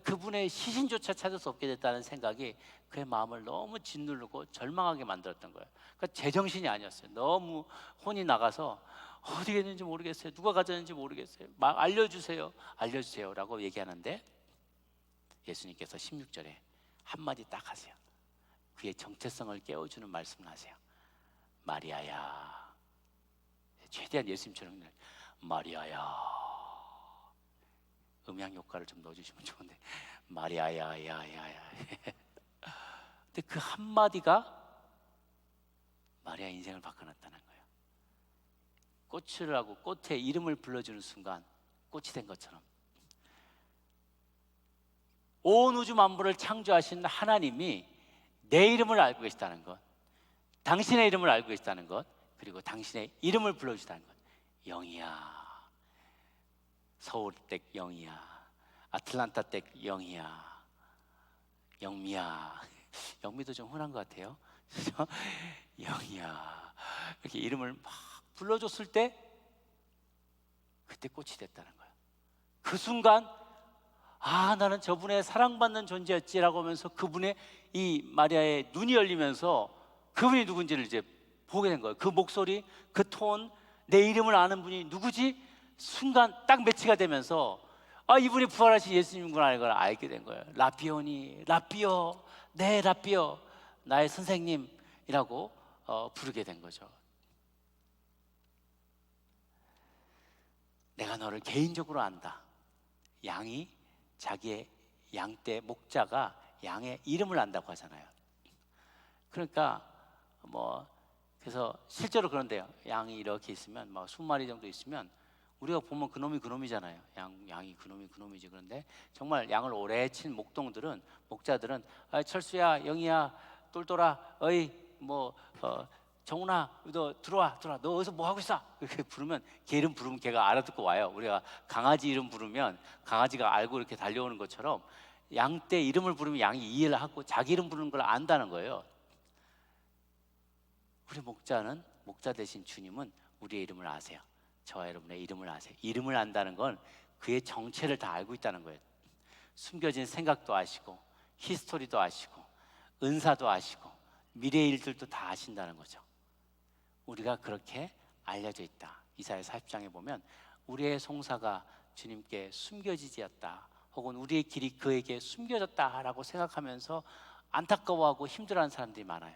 [SPEAKER 5] 그분의 시신조차 찾을 수 없게 됐다는 생각이 그의 마음을 너무 짓누르고 절망하게 만들었던 거예요. 그러니까 제정신이 아니었어요. 너무 혼이 나가서 어디 있는지 모르겠어요. 누가 가졌는지 모르겠어요. 막 알려주세요, 알려주세요 라고 얘기하는데 예수님께서 16절에 한마디 딱 하세요. 그의 정체성을 깨워주는 말씀을 하세요. 마리아야. 최대한 예수님처럼 마리아야. 음향 효과를 좀 넣어주시면 좋은데, 마리아야, 야야야. 근데 그 한마디가 마리아의 인생을 바꿔놨다는 거예요. 꽃을 하고 꽃의 이름을 불러주는 순간 꽃이 된 것처럼 온 우주 만물을 창조하신 하나님이 내 이름을 알고 계시다는 것, 당신의 이름을 알고 계시다는 것, 그리고 당신의 이름을 불러주시다는 것. 영이야. 서울댁 영이야. 아틀란타 댁 영이야. 영미야. 영미도 좀 흔한 것 같아요. 영이야. 이렇게 이름을 막 불러줬을 때 그때 꽃이 됐다는 거예요. 그 순간 나는 저분의 사랑받는 존재였지라고 하면서 그분의, 이 마리아의 눈이 열리면서 그분이 누군지를 이제 보게 된 거예요. 그 목소리, 그 톤, 내 이름을 아는 분이 누구지? 순간 딱 매치가 되면서 이분이 부활하신 예수님이구나 이걸 알게 된 거예요. 라비오니, 라비오, 네 라비오, 나의 선생님이라고 부르게 된 거죠. 내가 너를 개인적으로 안다. 양이 자기의 양떼 목자가 양의 이름을 안다고 하잖아요. 그러니까 그래서 실제로 그런데요. 양이 이렇게 있으면 막 20마리 정도 있으면 우리가 보면 그놈이 그놈이잖아요. 양이 그놈이 그놈이지. 그런데 정말 양을 오래 친 목자들은 철수야, 영이야, 똘똘아, 정훈아, 너 들어와. 너 어디서 뭐 하고 있어? 이렇게 부르면 걔 이름 부르면 걔가 알아듣고 와요. 우리가 강아지 이름 부르면 강아지가 알고 이렇게 달려오는 것처럼 양 때 이름을 부르면 양이 이해를 하고 자기 이름 부르는 걸 안다는 거예요. 우리 목자 대신 주님은 우리의 이름을 아세요. 저와 여러분의 이름을 아세요. 이름을 안다는 건 그의 정체를 다 알고 있다는 거예요. 숨겨진 생각도 아시고 히스토리도 아시고 은사도 아시고 미래의 일들도 다 아신다는 거죠. 우리가 그렇게 알려져 있다. 이사야 40장에 보면 우리의 송사가 주님께 숨겨지지었다, 혹은 우리의 길이 그에게 숨겨졌다라고 생각하면서 안타까워하고 힘들어하는 사람들이 많아요.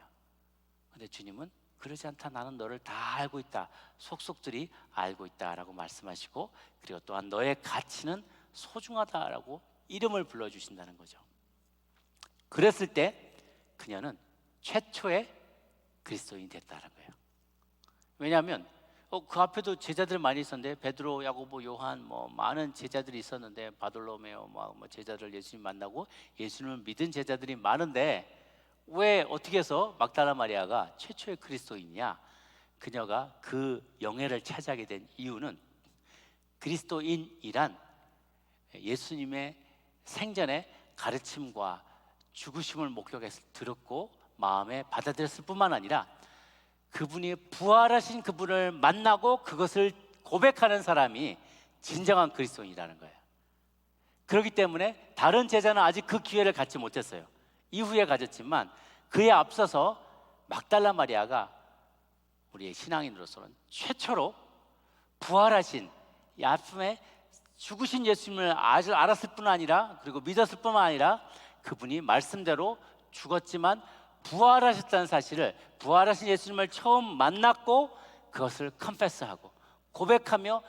[SPEAKER 5] 근데 주님은 그러지 않다. 나는 너를 다 알고 있다. 속속들이 알고 있다라고 말씀하시고, 그리고 또한 너의 가치는 소중하다라고 이름을 불러주신다는 거죠. 그랬을 때 그녀는 최초의 그리스도인이 됐다는 거예요. 왜냐하면 그 앞에도 제자들 많이 있었는데, 베드로, 야고보, 요한, 뭐 많은 제자들이 있었는데, 바돌로메오, 뭐 제자들 예수님 만나고 예수님을 믿은 제자들이 많은데, 왜 어떻게 해서 막달라 마리아가 최초의 그리스도인이냐? 그녀가 그 영예를 차지하게 된 이유는 그리스도인이란 예수님의 생전의 가르침과 죽으심을 목격해서 들었고 마음에 받아들였을 뿐만 아니라 그분이 부활하신 그분을 만나고 그것을 고백하는 사람이 진정한 그리스도인이라는 거예요. 그렇기 때문에 다른 제자는 아직 그 기회를 갖지 못했어요. 이후에 가졌지만 그에 앞서서 막달라 마리아가 우리의 신앙인으로서는 최초로 부활하신, 이 아픔에 죽으신 예수님을 알았을 뿐 아니라, 그리고 믿었을 뿐만 아니라 그분이 말씀대로 죽었지만 부활하셨다는 사실을, 부활하신 예수님을 처음 만났고 그것을 컨페스하고 고백하며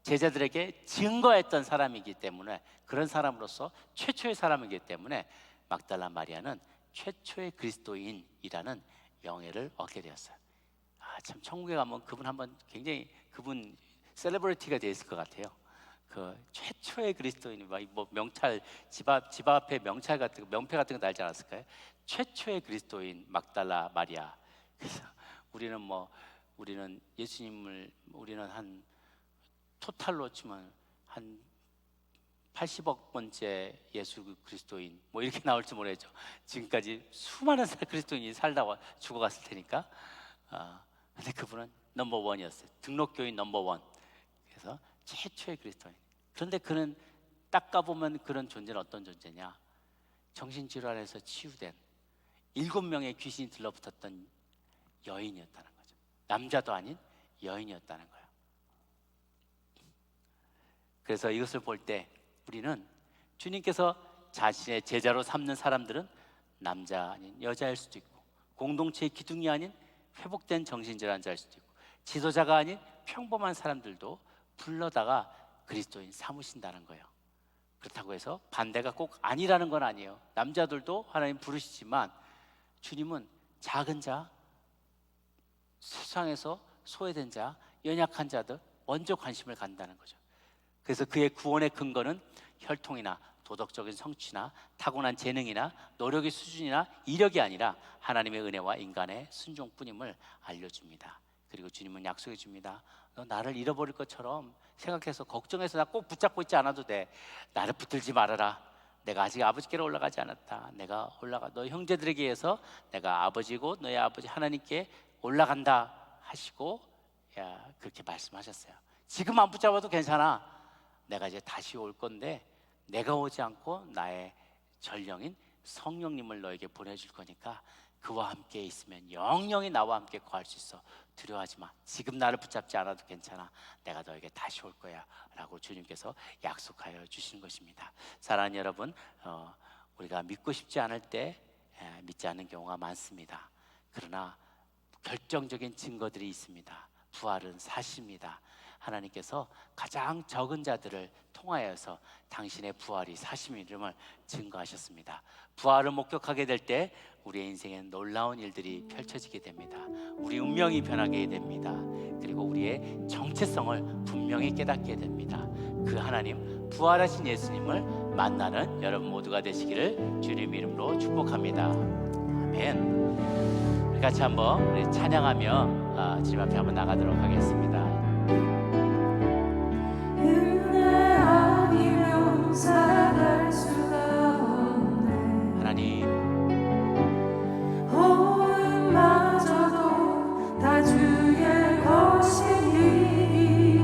[SPEAKER 5] 제자들에게 증거했던 사람이기 때문에, 그런 사람으로서 최초의 사람이기 때문에 막달라 마리아는 최초의 그리스도인이라는 명예를 얻게 되었어요. 참 천국에 가면 그분 한번 굉장히, 그분 셀레브리티가 되어 있을 것 같아요. 그 최초의 그리스도인, 뭐 명찰, 집 앞에 명찰 같은 거, 명패 같은 거 달지 않았을까요? 최초의 그리스도인 막달라 마리아. 그래서 우리는 예수님을, 우리는 한 토탈로 치면 한 80억 번째 예수 그리스도인, 뭐 이렇게 나올지 모르겠죠. 지금까지 수많은 그리스도인이 살다 죽어갔을 테니까. 근데 그분은 넘버원이었어요. 등록교인 넘버원. 그래서 최초의 그리스도인. 그런데 그는 딱 가보면 그런 존재는 어떤 존재냐? 정신질환에서 치유된 7명의 귀신이 들러붙었던 여인이었다는 거죠. 남자도 아닌 여인이었다는 거예요. 그래서 이것을 볼 때 우리는 주님께서 자신의 제자로 삼는 사람들은 남자 아닌 여자일 수도 있고, 공동체의 기둥이 아닌 회복된 정신질환자일 수도 있고, 지도자가 아닌 평범한 사람들도 불러다가 그리스도인 삼으신다는 거예요. 그렇다고 해서 반대가 꼭 아니라는 건 아니에요. 남자들도 하나님 부르시지만 주님은 작은 자, 세상에서 소외된 자, 연약한 자들 먼저 관심을 갖는다는 거죠. 그래서 그의 구원의 근거는 혈통이나 도덕적인 성취나 타고난 재능이나 노력의 수준이나 이력이 아니라 하나님의 은혜와 인간의 순종뿐임을 알려줍니다. 그리고 주님은 약속해 줍니다. 너 나를 잃어버릴 것처럼 생각해서 걱정해서 나 꼭 붙잡고 있지 않아도 돼. 나를 붙들지 말아라. 내가 아직 아버지께로 올라가지 않았다. 내가 너 형제들에게 의해서 내가 아버지고 너의 아버지 하나님께 올라간다 하시고 그렇게 말씀하셨어요. 지금 안 붙잡아도 괜찮아. 내가 이제 다시 올 건데 내가 오지 않고 나의 전령인 성령님을 너에게 보내줄 거니까 그와 함께 있으면 영영이 나와 함께 거할 수 있어. 두려워하지 마. 지금 나를 붙잡지 않아도 괜찮아. 내가 너에게 다시 올 거야 라고 주님께서 약속하여 주시는 것입니다. 사랑하는 여러분, 우리가 믿고 싶지 않을 때 믿지 않는 경우가 많습니다. 그러나 결정적인 증거들이 있습니다. 부활은 사실입니다. 하나님께서 가장 적은 자들을 통하여서 당신의 부활이 사실임을 증거하셨습니다. 부활을 목격하게 될 때 우리의 인생엔 놀라운 일들이 펼쳐지게 됩니다. 우리 운명이 변하게 됩니다. 그리고 우리의 정체성을 분명히 깨닫게 됩니다. 그 하나님, 부활하신 예수님을 만나는 여러분 모두가 되시기를 주님 이름으로 축복합니다. 아멘. 같이 한번 우리 찬양하며 주님 앞에 한번 나가도록 하겠습니다.
[SPEAKER 3] 은혜 아니면 살아갈 수가 없네.
[SPEAKER 5] 하나님,
[SPEAKER 3] 호흡마저도 다 주의 것이니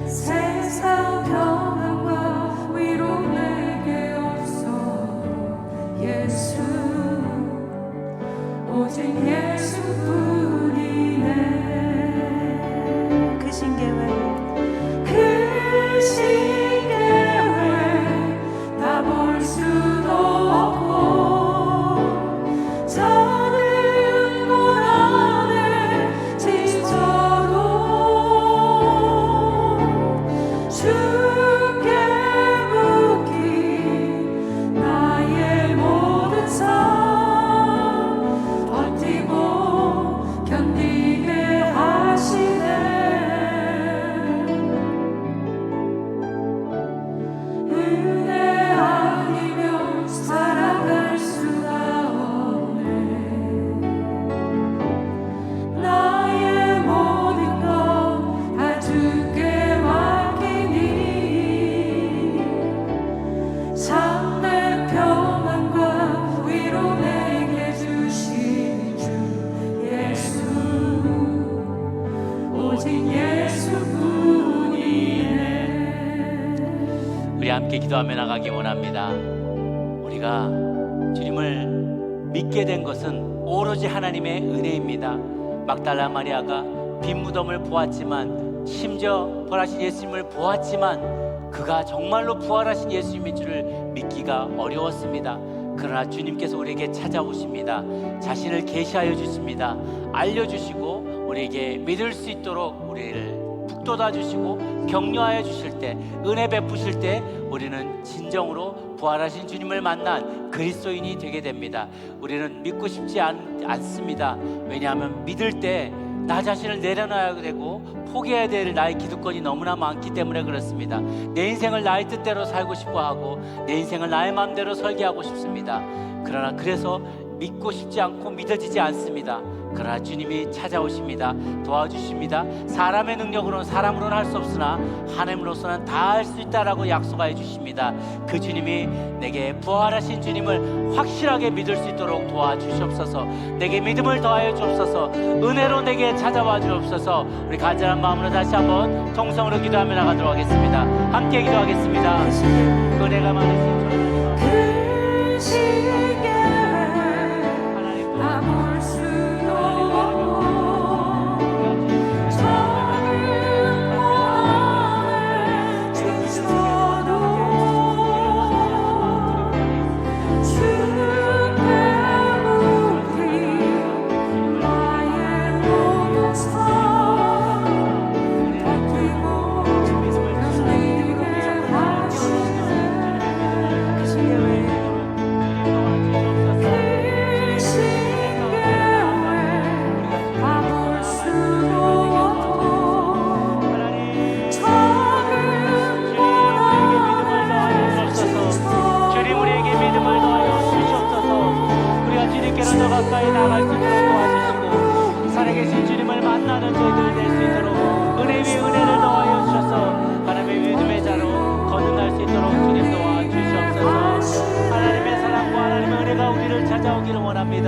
[SPEAKER 3] 세상 평안과 위로 내게 없어. 예수 오직 예수뿐이네.
[SPEAKER 2] 그 신계회
[SPEAKER 3] 그 신계회 다 볼 수도 없고 저는 고난에 지쳐도 주께 묻기 나의 모든 삶 버티고 견디게 하시네. 은혜 아니면 살아갈 수가 없네. 나의 모든 것 다 주께 맡기니 참된 평안과 위로 내게 주신 주 예수 오직 예수뿐이네.
[SPEAKER 5] 우리 함께 기도하며 나가기 원합니다. 우리가 주님을 믿게 된 것은 오로지 하나님의 은혜입니다. 막달라 마리아가 빈 무덤을 보았지만, 심지어 부활하신 예수님을 보았지만 그가 정말로 부활하신 예수님인 줄을 믿기가 어려웠습니다. 그러나 주님께서 우리에게 찾아오십니다. 자신을 계시하여 주십니다. 알려주시고 우리에게 믿을 수 있도록 우리를 북돋아 주시고 격려하여 주실 때, 은혜 베푸실 때 우리는 진정으로 부활하신 주님을 만난 그리스도인이 되게 됩니다. 우리는 믿고 싶지 않습니다. 왜냐하면 믿을 때 나 자신을 내려놔야 되고 포기해야 될 나의 기득권이 너무나 많기 때문에 그렇습니다. 내 인생을 나의 뜻대로 살고 싶어 하고 내 인생을 나의 마음대로 설계하고 싶습니다. 그러나 그래서 믿고 싶지 않고 믿어지지 않습니다. 그러나 주님이 찾아오십니다. 도와주십니다. 사람의 능력으로는, 사람으로는 할 수 없으나 하나님으로서는 다 할 수 있다라고 약속하여 주십니다. 그 주님이 내게 부활하신 주님을 확실하게 믿을 수 있도록 도와주시옵소서. 내게 믿음을 더하여 주옵소서. 은혜로 내게 찾아와 주옵소서. 우리 간절한 마음으로 다시 한번 통성으로 기도하며 나가도록 하겠습니다. 함께 기도하겠습니다. 은혜가 많으신 주
[SPEAKER 3] 그 신계회
[SPEAKER 5] 하나님,
[SPEAKER 3] 다 볼 수도 없고 저는 고난에 지쳐도 주께 묻기 나의 모든 삶 버티고 견디게 하시네.
[SPEAKER 2] 그 신계회
[SPEAKER 3] 그 신계회 다 볼 수도 없고 작은 고난에 지쳐도
[SPEAKER 5] 주님 우리에게 믿음을 더하여 주시옵소서. 우리가 주님께로 더 가까이 나갈 수 있도록 도와주시고 살아계신 주님을 만나는 저희들 될 수 있도록 은혜 위에 은혜를 더하여 주셔서 하나님의 믿음의 자로 거듭날 수 있도록 주님 도와주시옵소서. 하나님의 사랑과 하나님의 은혜가 우리를 찾아오기를 원합니다.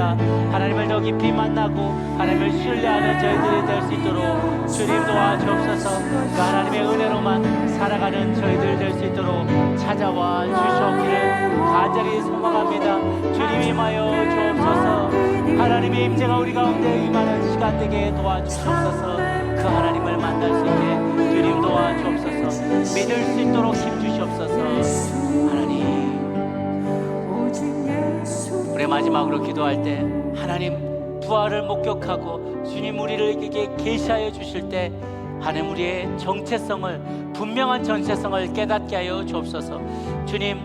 [SPEAKER 5] 하나님을 더 깊이 만나고 하나님을 신뢰하는 저희들이 될 수 있도록 주님 도와주옵소서. 그 하나님의 은혜로만 살아가는 저희들 될 수 있도록 찾아와 주시옵기를 간절히 소망합니다. 주님 임하여 주옵소서. 하나님의 임재가 우리 가운데 임하는 시간 되게 도와주시옵소서. 그 하나님을 만날 수 있게 주님 도와주옵소서. 믿을 수 있도록 힘 주시옵소서. 하나님,
[SPEAKER 3] 오직 예수
[SPEAKER 5] 우리 마지막으로 기도할 때 하나님 부활을 목격하고 주님 우리에게 계시하여 주실 때 하나님 우리의 정체성을, 분명한 정체성을 깨닫게 하여 주옵소서. 주님,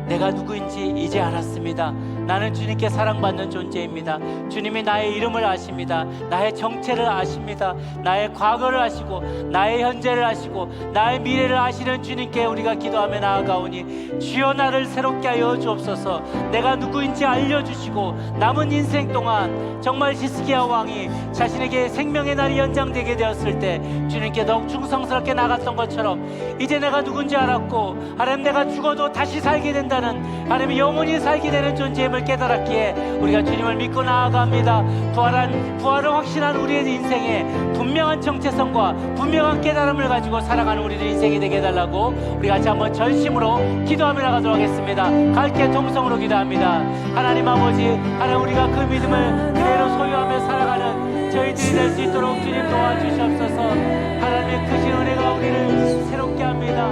[SPEAKER 5] 내가 누구인지 이제 알았습니다. 나는 주님께 사랑받는 존재입니다. 주님이 나의 이름을 아십니다. 나의 정체를 아십니다. 나의 과거를 아시고 나의 현재를 아시고 나의 미래를 아시는 주님께 우리가 기도하며 나아가오니 주여 나를 새롭게 하여 주옵소서. 내가 누구인지 알려주시고 남은 인생 동안 정말 히스기야 왕이 자신에게 생명의 날이 연장되게 되었을 때 주님께 더욱 충성스럽게 나갔던 것처럼 이제 내가 누군지 알았고 하나님 내가 죽어도 다시 살게 된다는 하나님이 영원히 살게 되는 존재임을 깨달았기에 우리가 주님을 믿고 나아갑니다. 부활을 확신한 우리의 인생에 분명한 정체성과 분명한 깨달음을 가지고 살아가는 우리의 인생이 되게 해달라고 우리 같이 한번 전심으로 기도하며 나가도록 하겠습니다. 갈게 통성으로 기도합니다. 하나님 아버지, 하나님 우리가 그 믿음을 그대로 소유하며 살아가는 저희들이 될 수 있도록 주님 도와주시옵소서. 하나님의 크신 은혜가 우리를 새롭게 합니다.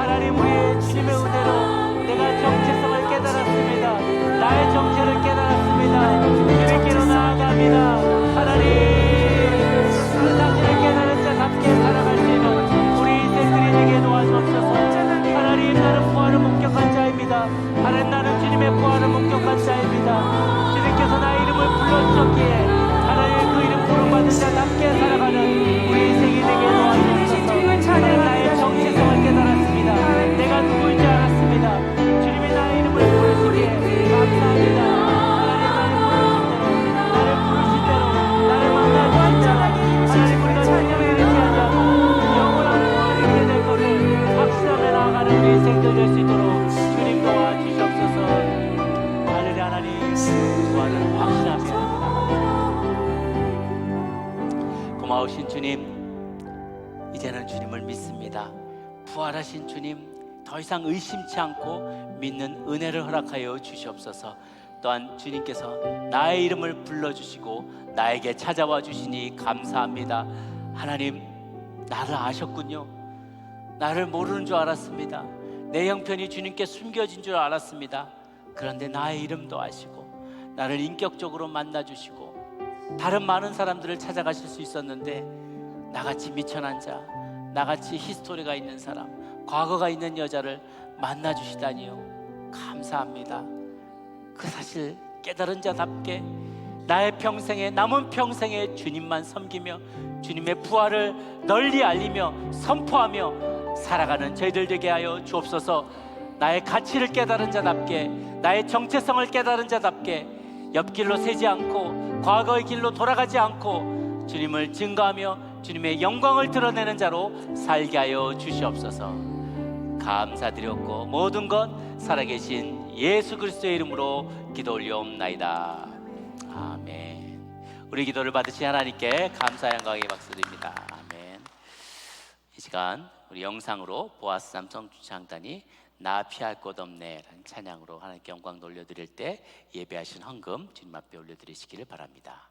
[SPEAKER 5] 하나님 우리의 주님의 은혜로 내가 정체성을 깨달았습니다. 나의 정체를 깨달았습니다. 주님께로 나아갑니다. 하나님 그 사실을 깨달은 자답게 살아갈 수 있는 우리 인생들이 되게 도와주옵소서. 하나님 나는 부활을 목격한 자입니다. 하나님 나는 주님의 부활을 목격한 자입니다. 주님께서 나의 이름을 불러주셨기에 하나님 그 이름 부름받은 자답게 살아가는 우리 인생이 되게 도와주옵소서. 하나님 나의 정체성을 깨달았습니다. 내가 누구인지 알았습니다. 주님이 나의 이름을 부르시기에 감사합니다. 하나님 나를 부르신 대로 나를 만나주신 대로 하나님 우리가 생명에 의지하지 않고 영원한 부활이 이루게 될 것을 확신하며 나아가는 우리 인생들 될 수 있도록 주님 도와주시옵소서. 하늘의 하나님 부활을 확신합니다. 고마우신 주님, 이제는 주님을 믿습니다. 부활하신 주님, 더 이상 의심치 않고 믿는 은혜를 허락하여 주시옵소서. 또한 주님께서 나의 이름을 불러주시고 나에게 찾아와 주시니 감사합니다. 하나님, 나를 아셨군요. 나를 모르는 줄 알았습니다. 내 형편이 주님께 숨겨진 줄 알았습니다. 그런데 나의 이름도 아시고 나를 인격적으로 만나주시고 다른 많은 사람들을 찾아가실 수 있었는데 나같이 미천한 자, 나같이 히스토리가 있는 사람, 과거가 있는 여자를 만나주시다니요. 감사합니다. 그 사실 깨달은 자답게 나의 평생에, 남은 평생에 주님만 섬기며 주님의 부활을 널리 알리며 선포하며 살아가는 저희들 되게 하여 주옵소서. 나의 가치를 깨달은 자답게, 나의 정체성을 깨달은 자답게 옆길로 새지 않고 과거의 길로 돌아가지 않고 주님을 증거하며 주님의 영광을 드러내는 자로 살게 하여 주시옵소서. 감사드렸고 모든 것 살아계신 예수 그리스도의 이름으로 기도 올려옵나이다. 아멘. 우리 기도를 받으신 하나님께 감사 영광의 박수드립니다. 아멘. 이 시간 우리 영상으로 보아스 삼성 주창단이 나 피할 곳 없네 라는 찬양으로 하나님께 영광 돌려드릴 때 예배하신 헌금 주님 앞에 올려드리시기를 바랍니다.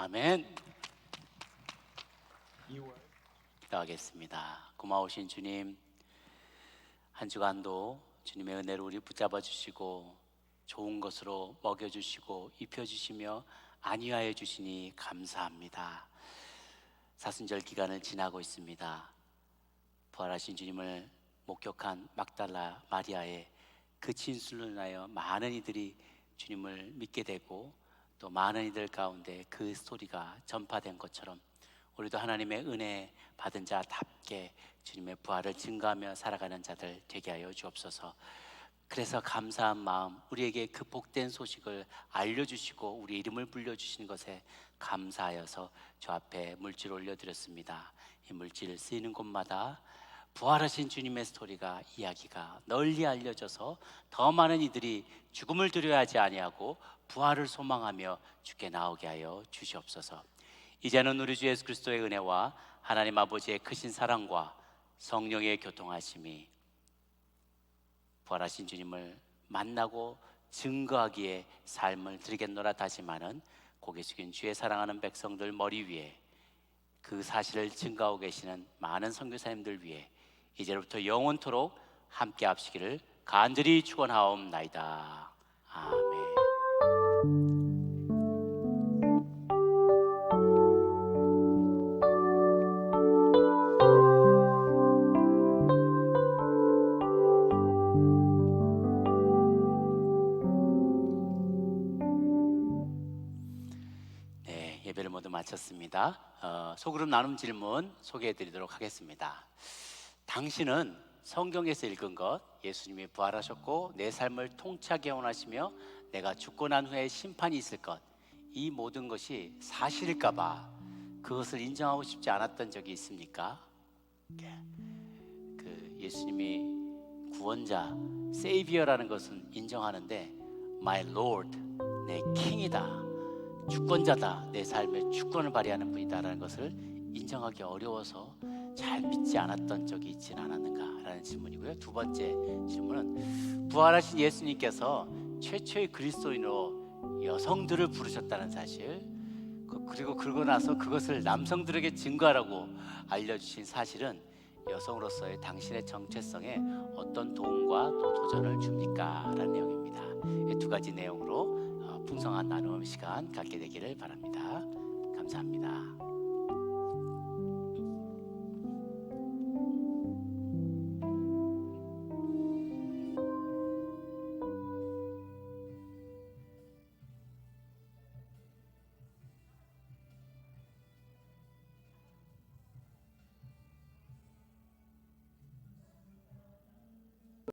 [SPEAKER 5] 아멘. 기도하겠습니다. 고마우신 주님, 한 주간도 주님의 은혜로 우리 붙잡아 주시고 좋은 것으로 먹여 주시고 입혀 주시며 안위하여 주시니 감사합니다. 사순절 기간을 지나고 있습니다. 부활하신 주님을 목격한 막달라 마리아의 그 진술로 인하여 많은 이들이 주님을 믿게 되고 또 많은 이들 가운데 그 스토리가 전파된 것처럼 우리도 하나님의 은혜 받은 자답게 주님의 부활을 증거하며 살아가는 자들 되게 하여 주옵소서. 그래서 감사한 마음, 우리에게 그 복된 소식을 알려주시고 우리 이름을 불려주시는 것에 감사하여서 주 앞에 물질 올려드렸습니다. 이 물질 쓰이는 곳마다 부활하신 주님의 스토리가, 이야기가 널리 알려져서 더 많은 이들이 죽음을 두려워하지 아니하고 부활을 소망하며 주께 나오게 하여 주시옵소서. 이제는 우리 주 예수 그리스도의 은혜와 하나님 아버지의 크신 사랑과 성령의 교통하심이 부활하신 주님을 만나고 증거하기에 삶을 드리겠노라 다시마는 고개 숙인 주의 사랑하는 백성들 머리 위에 그 사실을 증거하고 계시는 많은 선교사님들 위해 이제부터 영원토록 함께 합시기를 간절히 축원하옵나이다. 아멘. 네, 예배를 모두 마쳤습니다. 소그룹 나눔 질문 소개해 드리도록 하겠습니다. 당신은 성경에서 읽은 것, 예수님이 부활하셨고 내 삶을 통치하게 원하시며 내가 죽고 난 후에 심판이 있을 것, 이 모든 것이 사실일까 봐 그것을 인정하고 싶지 않았던 적이 있습니까? 그 예수님이 구원자, 세이비어라는 것은 인정하는데 My Lord, 내 킹이다, 주권자다, 내 삶의 주권을 발휘하는 분이다라는 것을 인정하기 어려워서 잘 믿지 않았던 적이 있지는 않았는가라는 질문이고요. 두 번째 질문은 부활하신 예수님께서 최초의 그리스도인으로 여성들을 부르셨다는 사실, 그리고 그러고 나서 그것을 남성들에게 증거하라고 알려주신 사실은 여성으로서의 당신의 정체성에 어떤 도움과 또 도전을 줍니까? 라는 내용입니다. 이 두 가지 내용으로 풍성한 나눔 시간 갖게 되기를 바랍니다. 감사합니다.